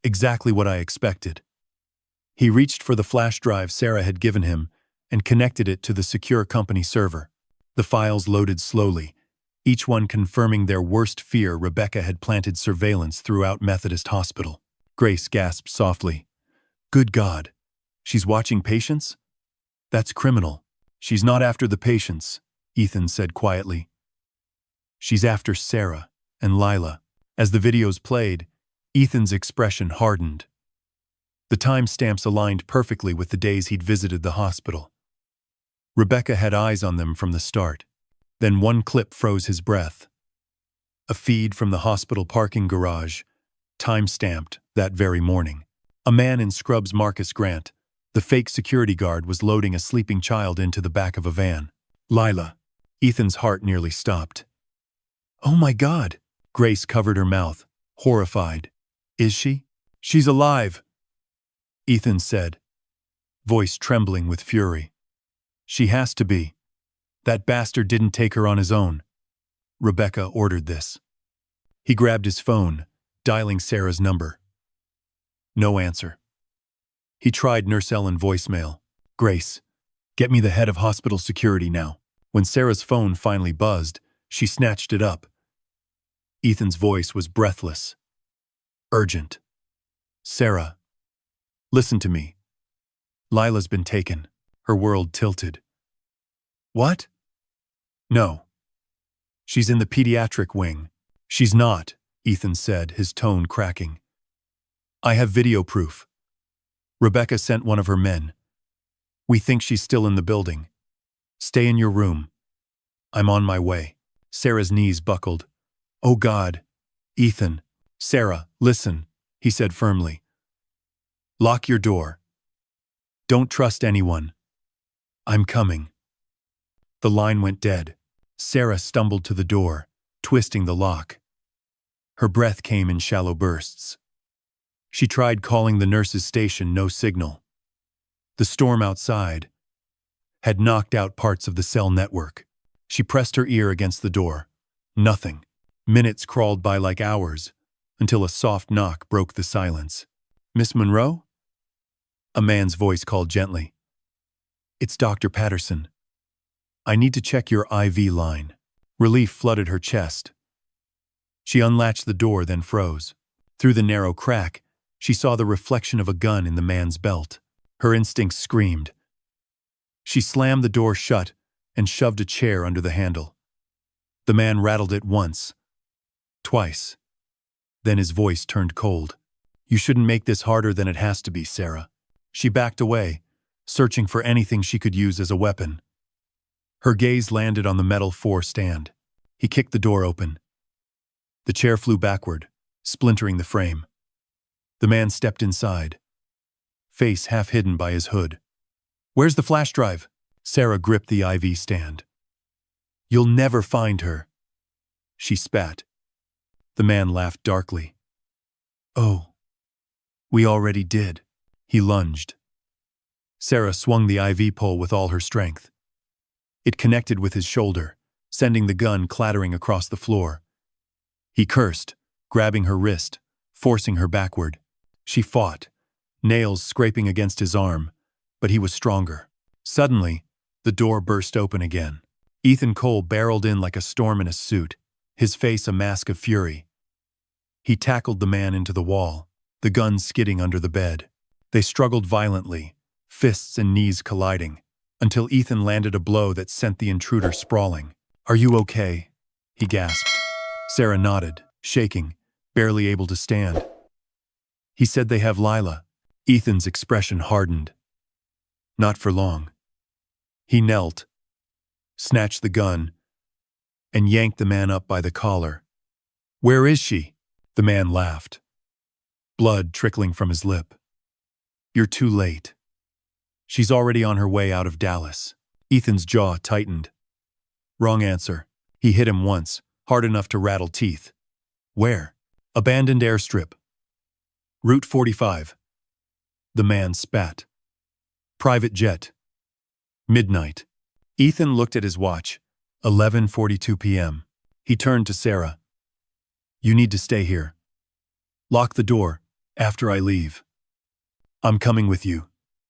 "Exactly what I expected." He reached for the flash drive Sarah had given him and connected it to the secure company server. The files loaded slowly, each one confirming their worst fear: Rebecca had planted surveillance throughout Methodist Hospital. Grace gasped softly. "Good God. She's watching patients? That's criminal." "She's not after the patients," Ethan said quietly. "She's after Sarah and Lila." As the videos played, Ethan's expression hardened. The timestamps aligned perfectly with the days he'd visited the hospital. Rebecca had eyes on them from the start. Then one clip froze his breath. A feed from the hospital parking garage, time-stamped that very morning. A man in scrubs, Marcus Grant, the fake security guard, was loading a sleeping child into the back of a van. "Lila." Ethan's heart nearly stopped. "Oh my God." Grace covered her mouth, horrified. "Is she?" "She's alive," Ethan said, voice trembling with fury. "She has to be. That bastard didn't take her on his own." Rebecca ordered this. He grabbed his phone, dialing Sarah's number. No answer. He tried Nurse Ellen voicemail. "Grace, get me the head of hospital security now." When Sarah's phone finally buzzed, she snatched it up. Ethan's voice was breathless. Urgent. "Sarah, listen to me. Lila's been taken." Her world tilted. "What?" "No. She's in the pediatric wing." "She's not," Ethan said, his tone cracking. "I have video proof. Rebecca sent one of her men. We think she's still in the building. Stay in your room. I'm on my way." Sarah's knees buckled. "Oh God, Ethan." "Sarah, listen," he said firmly. "Lock your door. Don't trust anyone. I'm coming." The line went dead. Sarah stumbled to the door, twisting the lock. Her breath came in shallow bursts. She tried calling the nurse's station, no signal. The storm outside had knocked out parts of the cell network. She pressed her ear against the door. Nothing. Minutes crawled by like hours, until a soft knock broke the silence. "Miss Monroe?" A man's voice called gently. "It's Dr. Patterson. I need to check your IV line." Relief flooded her chest. She unlatched the door, then froze. Through the narrow crack, she saw the reflection of a gun in the man's belt. Her instincts screamed. She slammed the door shut and shoved a chair under the handle. The man rattled it once, twice. Then his voice turned cold. "You shouldn't make this harder than it has to be, Sarah." She backed away, searching for anything she could use as a weapon. Her gaze landed on the metal 4 stand. He kicked the door open. The chair flew backward, splintering the frame. The man stepped inside, face half hidden by his hood. "Where's the flash drive?" Sarah gripped the IV stand. "You'll never find her," she spat. The man laughed darkly. "Oh, we already did." He lunged. Sarah swung the IV pole with all her strength. It connected with his shoulder, sending the gun clattering across the floor. He cursed, grabbing her wrist, forcing her backward. She fought, nails scraping against his arm, but he was stronger. Suddenly, the door burst open again. Ethan Cole barreled in like a storm in a suit. his face a mask of fury. He tackled the man into the wall, the gun skidding under the bed. They struggled violently, fists and knees colliding, until Ethan landed a blow that sent the intruder sprawling. "Are you okay?" he gasped. Sarah nodded, shaking, barely able to stand. "He said they have Lila." Ethan's expression hardened. "Not for long." He knelt, snatched the gun, and yanked the man up by the collar. "Where is she?" The man laughed, blood trickling from his lip. "You're too late. She's already on her way out of Dallas." Ethan's jaw tightened. Wrong answer. He hit him once, hard enough to rattle teeth. "Where?" "Abandoned airstrip. Route 45. The man spat. "Private jet. Midnight." Ethan looked at his watch. 11:42 p.m. He turned to Sarah. "You need to stay here. Lock the door after I leave." "I'm coming with you,"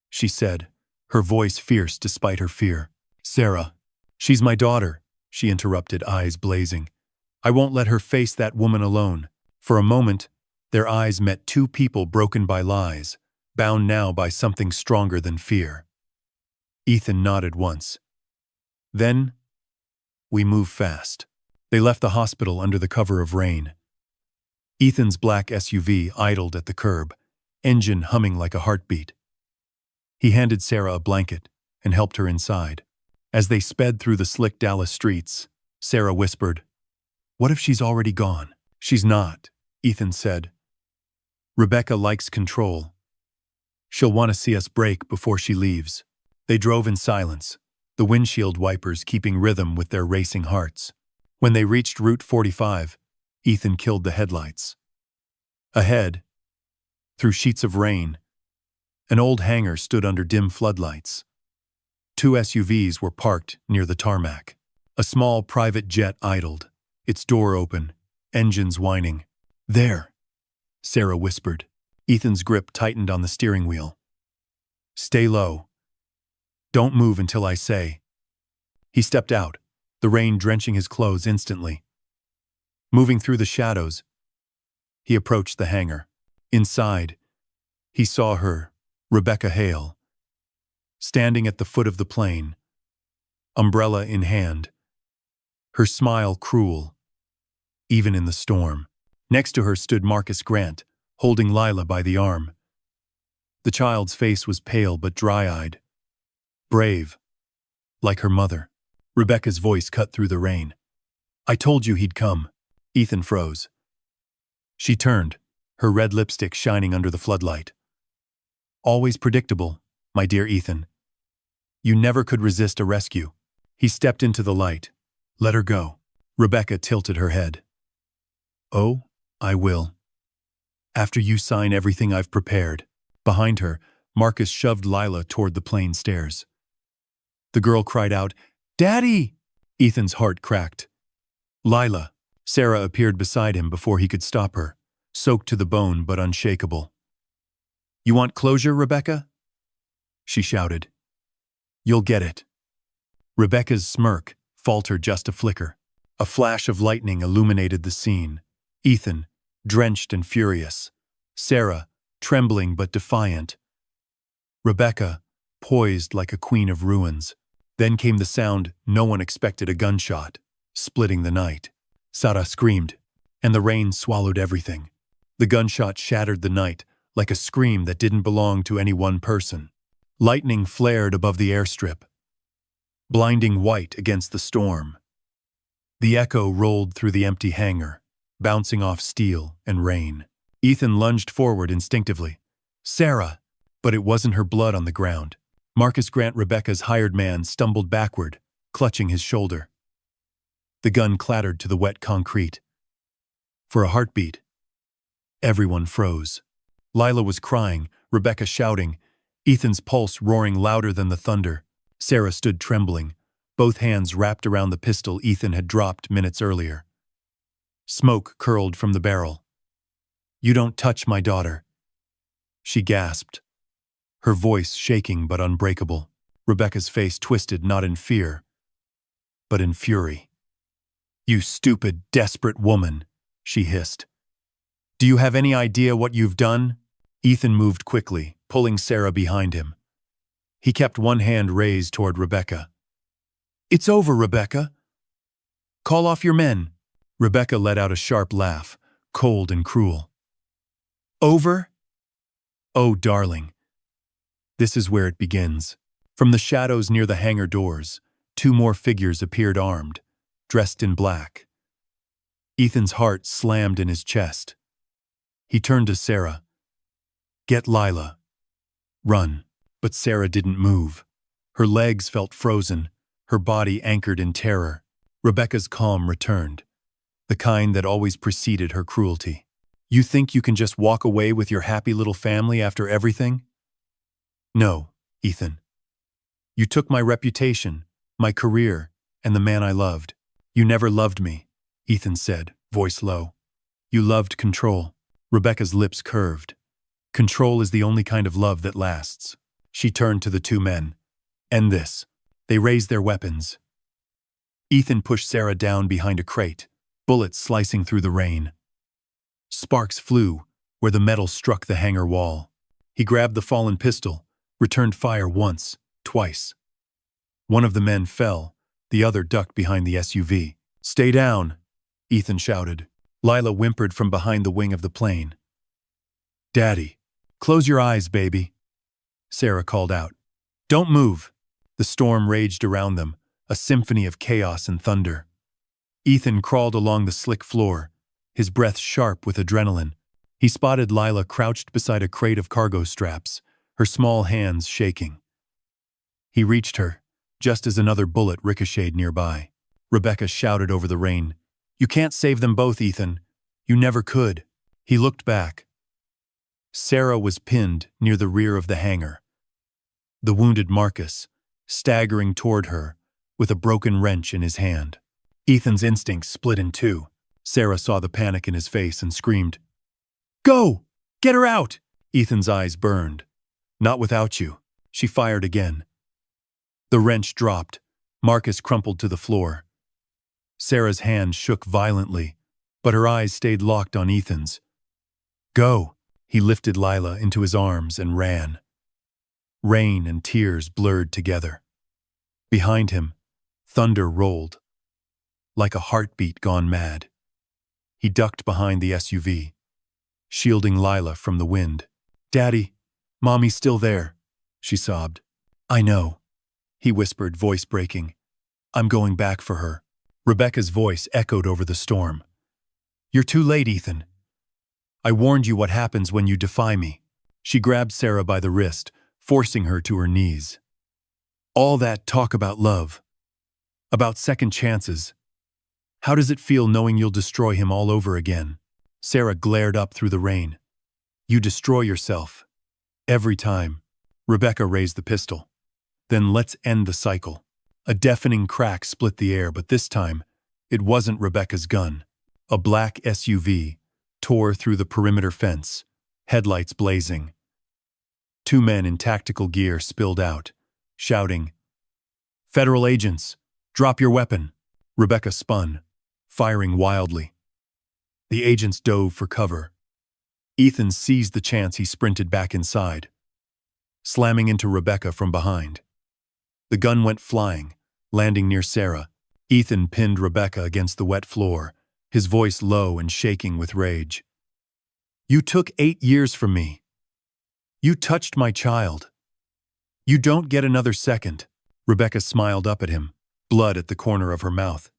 she said, her voice fierce despite her fear. "Sarah." "She's my daughter," she interrupted, eyes blazing. "I won't let her face that woman alone." For a moment, their eyes met two people broken by lies, bound now by something stronger than fear. Ethan nodded once. "Then, we move fast." They left the hospital under the cover of rain. Ethan's black SUV idled at the curb, engine humming like a heartbeat. He handed Sarah a blanket and helped her inside. As they sped through the slick Dallas streets, Sarah whispered, "What if she's already gone?" "She's not," Ethan said. "Rebecca likes control. She'll want to see us break before she leaves." They drove in silence, the windshield wipers keeping rhythm with their racing hearts. When they reached Route 45, Ethan killed the headlights. Ahead, through sheets of rain, an old hangar stood under dim floodlights. Two SUVs were parked near the tarmac. A small private jet idled, its door open, engines whining. "There," Sarah whispered. Ethan's grip tightened on the steering wheel. "Stay low. Don't move until I say." He stepped out, the rain drenching his clothes instantly. Moving through the shadows, he approached the hangar. Inside, he saw her, Rebecca Hale, standing at the foot of the plane, umbrella in hand, her smile cruel, even in the storm. Next to her stood Marcus Grant, holding Lila by the arm. The child's face was pale but dry-eyed, brave, like her mother. Rebecca's voice cut through the rain. "I told you he'd come." Ethan froze. She turned, her red lipstick shining under the floodlight. "Always predictable, my dear Ethan. You never could resist a rescue." He stepped into the light. "Let her go." Rebecca tilted her head. "Oh, I will. After you sign everything I've prepared." Behind her, Marcus shoved Lila toward the plane stairs. The girl cried out, "Daddy!" Ethan's heart cracked. "Lila." Sarah appeared beside him before he could stop her, soaked to the bone but unshakable. "You want closure, Rebecca?" she shouted. "You'll get it." Rebecca's smirk faltered just a flicker. A flash of lightning illuminated the scene. Ethan, drenched and furious. Sarah, trembling but defiant. Rebecca, poised like a queen of ruins. Then came the sound no one expected, a gunshot, splitting the night. Sarah screamed, and the rain swallowed everything. The gunshot shattered the night like a scream that didn't belong to any one person. Lightning flared above the airstrip, blinding white against the storm. The echo rolled through the empty hangar, bouncing off steel and rain. Ethan lunged forward instinctively. "Sarah!" But it wasn't her blood on the ground. Marcus Grant, Rebecca's hired man, stumbled backward, clutching his shoulder. The gun clattered to the wet concrete. For a heartbeat, everyone froze. Lila was crying, Rebecca shouting, Ethan's pulse roaring louder than the thunder. Sarah stood trembling, both hands wrapped around the pistol Ethan had dropped minutes earlier. Smoke curled from the barrel. "You don't touch my daughter," she gasped, her voice shaking but unbreakable. Rebecca's face twisted not in fear, but in fury. "You stupid, desperate woman," she hissed. "Do you have any idea what you've done?" Ethan moved quickly, pulling Sarah behind him. He kept one hand raised toward Rebecca. "It's over, Rebecca. Call off your men." Rebecca let out a sharp laugh, cold and cruel. "Over? Oh, darling. This is where it begins." From the shadows near the hangar doors, two more figures appeared armed, dressed in black. Ethan's heart slammed in his chest. He turned to Sarah. "Get Lila. Run." But Sarah didn't move. Her legs felt frozen, her body anchored in terror. Rebecca's calm returned, the kind that always preceded her cruelty. "You think you can just walk away with your happy little family after everything?" "No, Ethan. You took my reputation, my career, and the man I loved. You never loved me," Ethan said, voice low. "You loved control." Rebecca's lips curved. "Control is the only kind of love that lasts." She turned to the two men. "End this." They raised their weapons. Ethan pushed Sarah down behind a crate, bullets slicing through the rain. Sparks flew where the metal struck the hangar wall. He grabbed the fallen pistol, returned fire once, twice. One of the men fell, the other ducked behind the SUV. "Stay down," Ethan shouted. Lila whimpered from behind the wing of the plane. "Daddy, close your eyes, baby," Sarah called out. "Don't move." The storm raged around them, a symphony of chaos and thunder. Ethan crawled along the slick floor, his breath sharp with adrenaline. He spotted Lila crouched beside a crate of cargo straps, her small hands shaking. He reached her, just as another bullet ricocheted nearby. Rebecca shouted over the rain, "You can't save them both, Ethan. You never could." He looked back. Sarah was pinned near the rear of the hangar. The wounded Marcus, staggering toward her, with a broken wrench in his hand. Ethan's instincts split in two. Sarah saw the panic in his face and screamed, "Go! Get her out!" Ethan's eyes burned. "Not without you." She fired again. The wrench dropped. Marcus crumpled to the floor. Sarah's hand shook violently, but her eyes stayed locked on Ethan's. "Go!" He lifted Lila into his arms and ran. Rain and tears blurred together. Behind him, thunder rolled, like a heartbeat gone mad. He ducked behind the SUV, shielding Lila from the wind. "Daddy, Mommy's still there," she sobbed. "I know," he whispered, voice breaking. "I'm going back for her." Rebecca's voice echoed over the storm. "You're too late, Ethan. I warned you what happens when you defy me." She grabbed Sarah by the wrist, forcing her to her knees. "All that talk about love, about second chances. How does it feel knowing you'll destroy him all over again?" Sarah glared up through the rain. "You destroy yourself. Every time." Rebecca raised the pistol. "Then let's end the cycle." A deafening crack split the air, but this time, it wasn't Rebecca's gun. A black SUV tore through the perimeter fence, headlights blazing. Two men in tactical gear spilled out, shouting, "Federal agents, drop your weapon." Rebecca spun, firing wildly. The agents dove for cover. Ethan seized the chance. He sprinted back inside, slamming into Rebecca from behind. The gun went flying, landing near Sarah. Ethan pinned Rebecca against the wet floor, his voice low and shaking with rage. "You took 8 years from me. You touched my child. You don't get another second." Rebecca smiled up at him, blood at the corner of her mouth.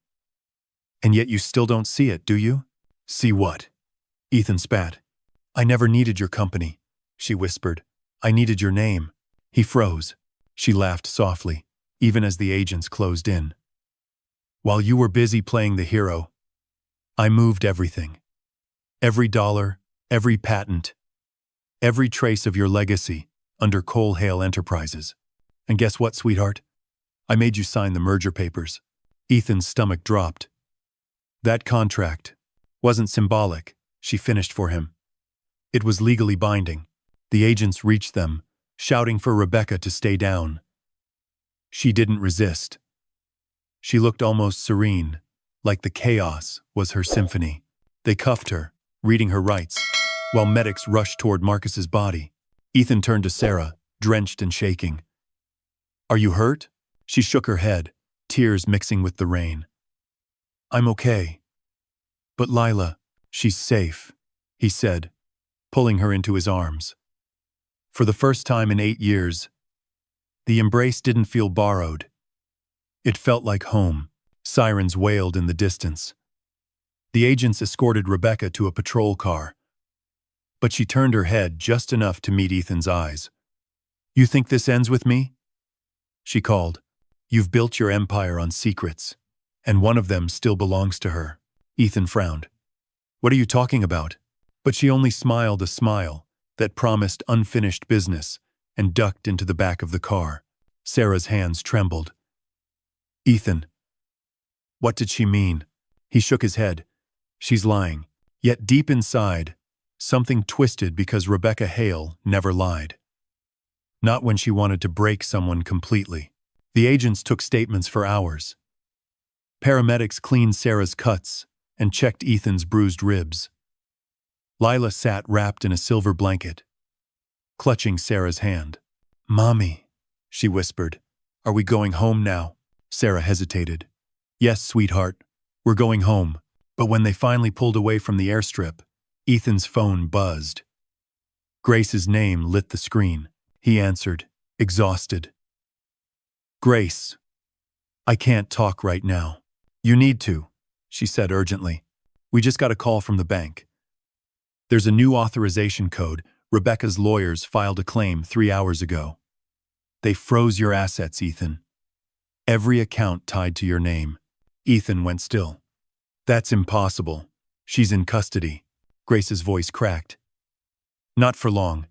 "And yet you still don't see it, do you?" "See what?" Ethan spat. "I never needed your company," she whispered. "I needed your name." He froze. She laughed softly, even as the agents closed in. "While you were busy playing the hero, I moved everything. Every dollar, every patent, every trace of your legacy under Cole Hale Enterprises. And guess what, sweetheart? I made you sign the merger papers." Ethan's stomach dropped. That contract wasn't symbolic, she finished for him. It was legally binding. The agents reached them, shouting for Rebecca to stay down. She didn't resist. She looked almost serene, like the chaos was her symphony. They cuffed her, reading her rights, while medics rushed toward Marcus's body. Ethan turned to Sarah, drenched and shaking. "Are you hurt?" She shook her head, tears mixing with the rain. "I'm okay. But Lila, she's safe," he said, pulling her into his arms. For the first time in 8 years, the embrace didn't feel borrowed. It felt like home. Sirens wailed in the distance. The agents escorted Rebecca to a patrol car, but she turned her head just enough to meet Ethan's eyes. "You think this ends with me?" she called. "You've built your empire on secrets, and one of them still belongs to her." Ethan frowned. "What are you talking about?" But she only smiled a smile that promised unfinished business and ducked into the back of the car. Sarah's hands trembled. "Ethan, what did she mean?" He shook his head. "She's lying." Yet deep inside, something twisted because Rebecca Hale never lied. Not when she wanted to break someone completely. The agents took statements for hours. Paramedics cleaned Sarah's cuts and checked Ethan's bruised ribs. Lila sat wrapped in a silver blanket, clutching Sarah's hand. "Mommy," she whispered. "Are we going home now?" Sarah hesitated. "Yes, sweetheart, we're going home." But when they finally pulled away from the airstrip, Ethan's phone buzzed. Grace's name lit the screen. He answered, exhausted. "Grace, I can't talk right now." "You need to," she said urgently. "We just got a call from the bank. There's a new authorization code. Rebecca's lawyers filed a claim 3 hours ago. They froze your assets, Ethan. Every account tied to your name." Ethan went still. "That's impossible. She's in custody." Grace's voice cracked. "Not for long.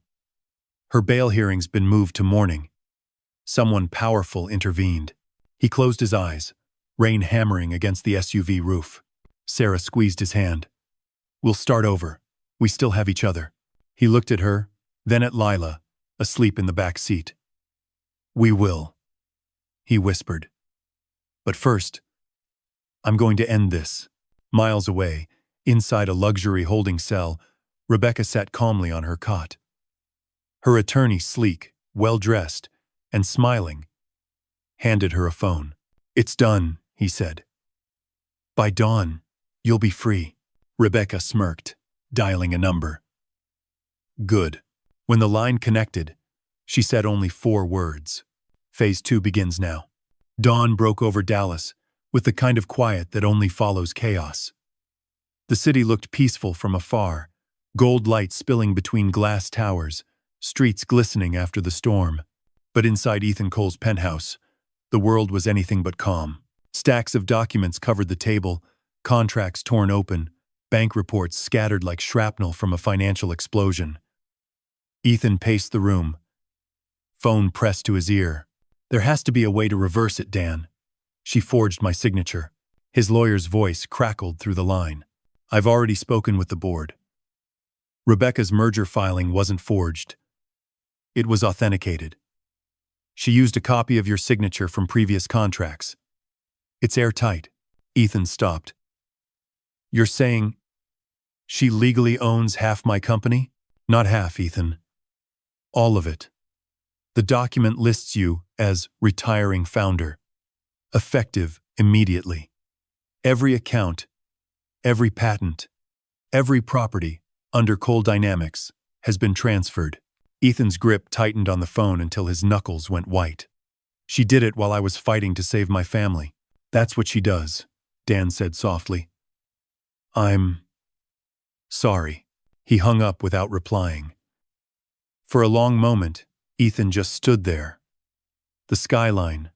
Her bail hearing's been moved to morning." Someone powerful intervened. He closed his eyes, rain hammering against the SUV roof. Sarah squeezed his hand. "We'll start over. We still have each other." He looked at her, then at Lila, asleep in the back seat. "We will," he whispered. "But first, I'm going to end this." Miles away, inside a luxury holding cell, Rebecca sat calmly on her cot. Her attorney, sleek, well-dressed, and smiling, handed her a phone. "It's done," he said. "By dawn, you'll be free." Rebecca smirked, dialing a number. "Good." When the line connected, she said only 4 words. "Phase 2 begins now." Dawn broke over Dallas, with the kind of quiet that only follows chaos. The city looked peaceful from afar, gold light spilling between glass towers, streets glistening after the storm. But inside Ethan Cole's penthouse, the world was anything but calm. Stacks of documents covered the table, contracts torn open, bank reports scattered like shrapnel from a financial explosion. Ethan paced the room, phone pressed to his ear. "There has to be a way to reverse it, Dan. She forged my signature." His lawyer's voice crackled through the line. "I've already spoken with the board. Rebecca's merger filing wasn't forged. It was authenticated. She used a copy of your signature from previous contracts. It's airtight." Ethan stopped. "You're saying she legally owns half my company?" "Not half, Ethan. All of it. The document lists you as retiring founder, effective immediately. Every account, every patent, every property under Cole Dynamics has been transferred." Ethan's grip tightened on the phone until his knuckles went white. "She did it while I was fighting to save my family." "That's what she does," Dan said softly. "I'm sorry." He hung up without replying. For a long moment, Ethan just stood there, the skyline,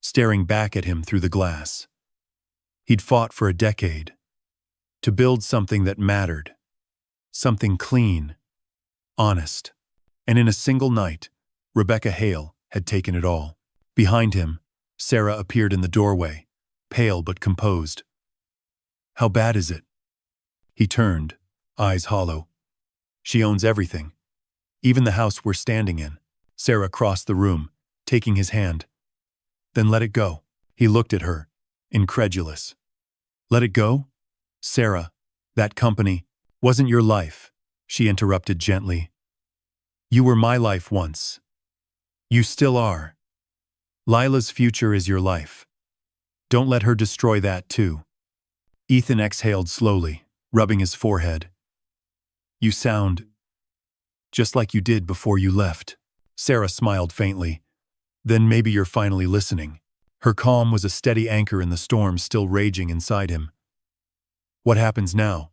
staring back at him through the glass. He'd fought for a decade, to build something that mattered, something clean, honest. And in a single night, Rebecca Hale had taken it all. Behind him, Sarah appeared in the doorway, pale but composed. "How bad is it?" He turned, eyes hollow. "She owns everything, even the house we're standing in." Sarah crossed the room, taking his hand. "Then let it go." He looked at her, incredulous. Let it go? Sarah, that company wasn't your life, she interrupted gently. You were my life once. You still are. Lila's future is your life. Don't let her destroy that too. Ethan exhaled slowly, rubbing his forehead. You sound just like you did before you left. Sarah smiled faintly. Then maybe you're finally listening. Her calm was a steady anchor in the storm still raging inside him. What happens now?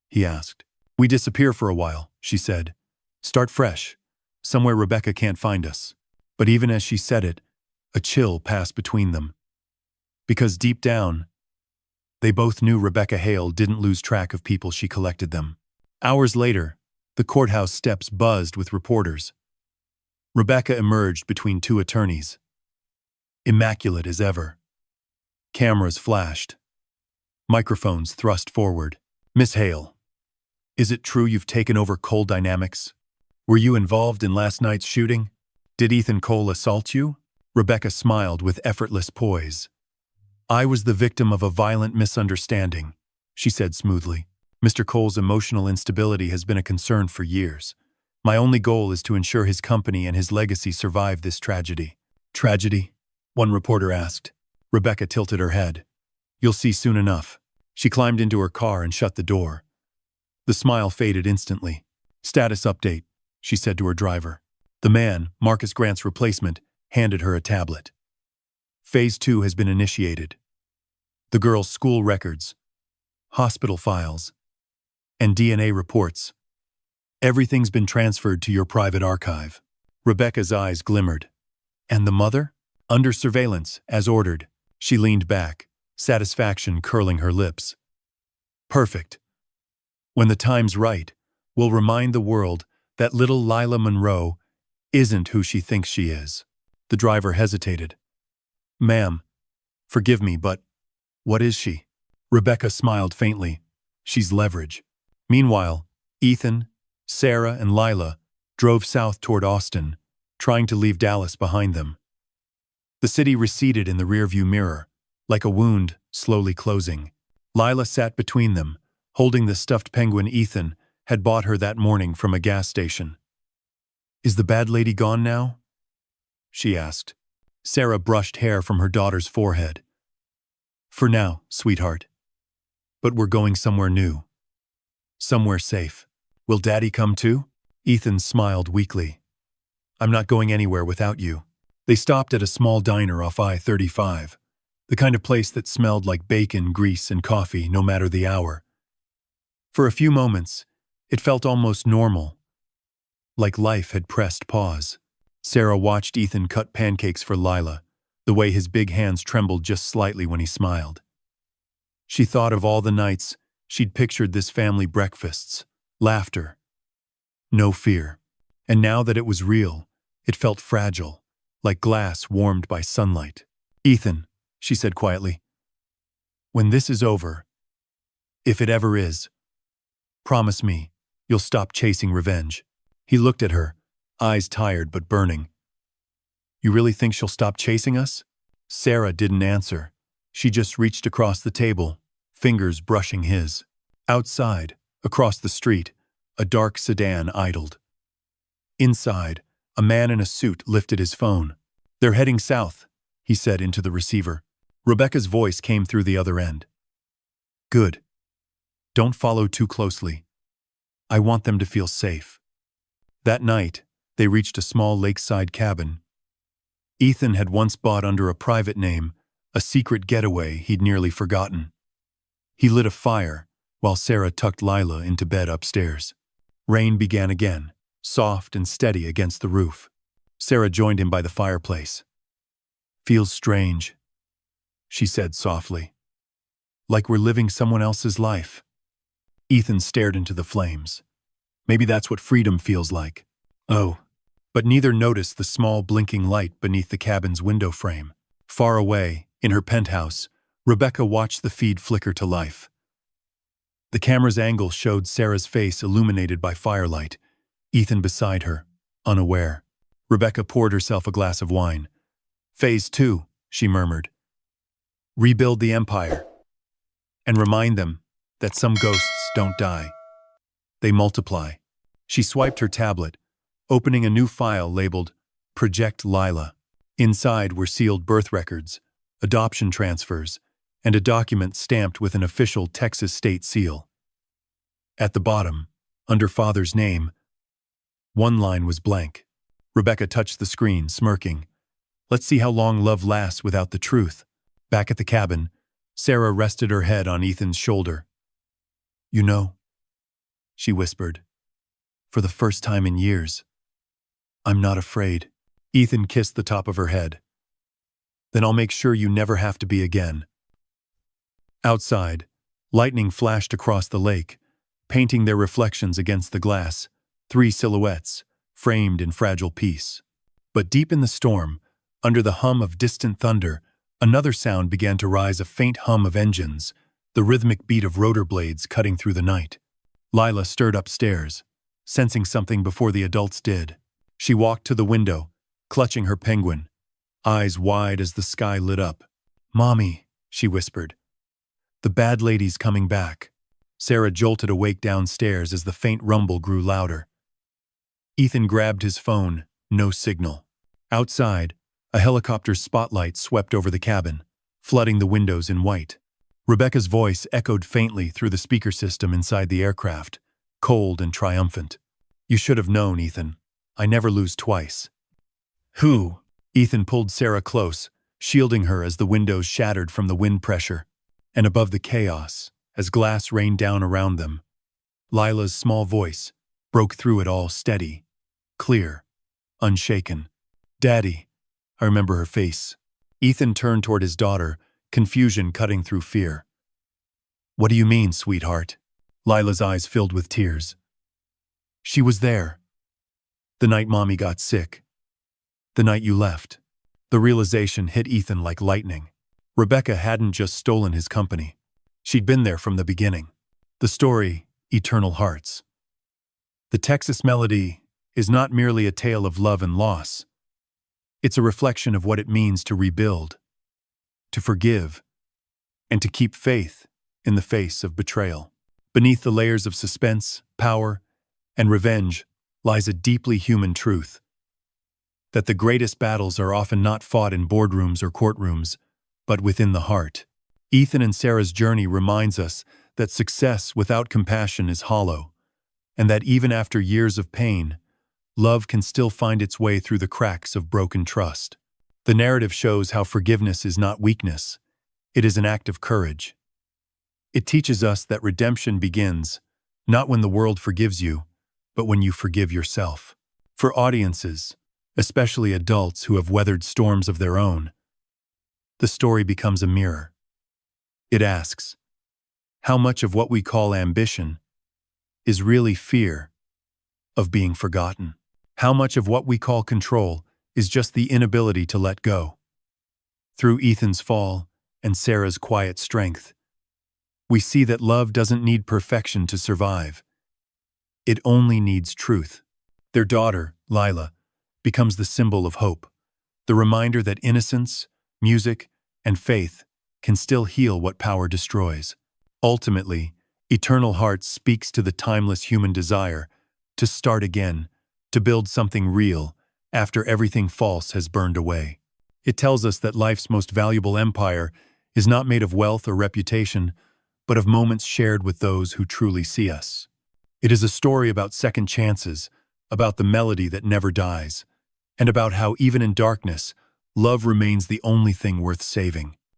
He asked. We disappear for a while, she said. Start fresh. Somewhere Rebecca can't find us. But even as she said it, a chill passed between them. Because deep down, they both knew Rebecca Hale didn't lose track of people she collected them. Hours later, the courthouse steps buzzed with reporters. Rebecca emerged between two attorneys, immaculate as ever. Cameras flashed. Microphones thrust forward. Miss Hale, is it true you've taken over Cole Dynamics? Were you involved in last night's shooting? Did Ethan Cole assault you? Rebecca smiled with effortless poise. I was the victim of a violent misunderstanding, she said smoothly. Mr. Cole's emotional instability has been a concern for years. My only goal is to ensure his company and his legacy survive this tragedy. Tragedy? One reporter asked. Rebecca tilted her head. You'll see soon enough. She climbed into her car and shut the door. The smile faded instantly. Status update, she said to her driver. The man, Marcus Grant's replacement, handed her a tablet. Phase 2 has been initiated. The girl's school records, hospital files, and DNA reports. Everything's been transferred to your private archive. Rebecca's eyes glimmered. And the mother? Under surveillance, as ordered. She leaned back, satisfaction curling her lips. Perfect. When the time's right, we'll remind the world that little Lila Monroe isn't who she thinks she is. The driver hesitated. Ma'am, forgive me, but what is she? Rebecca smiled faintly. She's leverage. Meanwhile, Ethan, Sarah, and Lila drove south toward Austin, trying to leave Dallas behind them. The city receded in the rearview mirror, like a wound slowly closing. Lila sat between them, holding the stuffed penguin Ethan had bought her that morning from a gas station. Is the bad lady gone now? She asked. Sarah brushed hair from her daughter's forehead. For now, sweetheart. But we're going somewhere new. Somewhere safe. Will Daddy come too? Ethan smiled weakly. I'm not going anywhere without you. They stopped at a small diner off I-35, the kind of place that smelled like bacon, grease, and coffee no matter the hour. For a few moments, it felt almost normal, like life had pressed pause. Sarah watched Ethan cut pancakes for Lila, the way his big hands trembled just slightly when he smiled. She thought of all the nights she'd pictured this family breakfasts, laughter, no fear. And now that it was real, it felt fragile, like glass warmed by sunlight. Ethan, she said quietly, when this is over, if it ever is, promise me you'll stop chasing revenge. He looked at her, eyes tired but burning. You really think she'll stop chasing us? Sarah didn't answer. She just reached across the table, fingers brushing his. Outside, across the street, a dark sedan idled. Inside, a man in a suit lifted his phone. They're heading south, he said into the receiver. Rebecca's voice came through the other end. Good. Don't follow too closely. I want them to feel safe. That night, they reached a small lakeside cabin. Ethan had once bought under a private name, a secret getaway he'd nearly forgotten. He lit a fire, while Sarah tucked Lila into bed upstairs. Rain began again, soft and steady against the roof. Sarah joined him by the fireplace. Feels strange, she said softly. Like we're living someone else's life. Ethan stared into the flames. Maybe that's what freedom feels like. Oh, but neither noticed the small blinking light beneath the cabin's window frame. Far away, in her penthouse, Rebecca watched the feed flicker to life. The camera's angle showed Sarah's face illuminated by firelight, Ethan beside her, unaware. Rebecca poured herself a glass of wine. Phase 2, she murmured. Rebuild the empire. and remind them that some ghosts don't die. They multiply. She swiped her tablet, opening a new file labeled Project Lila. Inside were sealed birth records, adoption transfers, and a document stamped with an official Texas state seal. At the bottom, under father's name, one line was blank. Rebecca touched the screen, smirking. Let's see how long love lasts without the truth. Back at the cabin, Sarah rested her head on Ethan's shoulder. You know, she whispered, for the first time in years, I'm not afraid. Ethan kissed the top of her head. Then I'll make sure you never have to be again. Outside, lightning flashed across the lake, painting their reflections against the glass, 3 silhouettes, framed in fragile peace. But deep in the storm, under the hum of distant thunder, another sound began to rise, a faint hum of engines, the rhythmic beat of rotor blades cutting through the night. Lila stirred upstairs, sensing something before the adults did. She walked to the window, clutching her penguin, eyes wide as the sky lit up. Mommy, she whispered. The bad lady's coming back. Sarah jolted awake downstairs as the faint rumble grew louder. Ethan grabbed his phone, no signal. Outside, a helicopter's spotlight swept over the cabin, flooding the windows in white. Rebecca's voice echoed faintly through the speaker system inside the aircraft, cold and triumphant. You should have known, Ethan. I never lose twice. Who? Ethan pulled Sarah close, shielding her as the windows shattered from the wind pressure. And above the chaos, as glass rained down around them, Lila's small voice broke through it all, steady, clear, unshaken. Daddy. I remember her face. Ethan turned toward his daughter, confusion cutting through fear. What do you mean, sweetheart? Lila's eyes filled with tears. She was there. The night Mommy got sick. The night you left. The realization hit Ethan like lightning. Rebecca hadn't just stolen his company. She'd been there from the beginning. The story, Eternal Hearts. The Texas melody is not merely a tale of love and loss. It's a reflection of what it means to rebuild, to forgive, and to keep faith in the face of betrayal. Beneath the layers of suspense, power, and revenge lies a deeply human truth. That the greatest battles are often not fought in boardrooms or courtrooms, but within the heart. Ethan and Sarah's journey reminds us that success without compassion is hollow, and that even after years of pain, love can still find its way through the cracks of broken trust. The narrative shows how forgiveness is not weakness, it is an act of courage. It teaches us that redemption begins, not when the world forgives you, but when you forgive yourself. For audiences, especially adults who have weathered storms of their own, the story becomes a mirror. It asks, how much of what we call ambition is really fear of being forgotten? How much of what we call control is just the inability to let go? Through Ethan's fall and Sarah's quiet strength, we see that love doesn't need perfection to survive. It only needs truth. Their daughter, Lila, becomes the symbol of hope, the reminder that innocence, music, and faith can still heal what power destroys. Ultimately, Eternal Hearts speaks to the timeless human desire to start again, to build something real after everything false has burned away. It tells us that life's most valuable empire is not made of wealth or reputation, but of moments shared with those who truly see us. It is a story about second chances, about the melody that never dies, and about how even in darkness, love remains the only thing worth saving.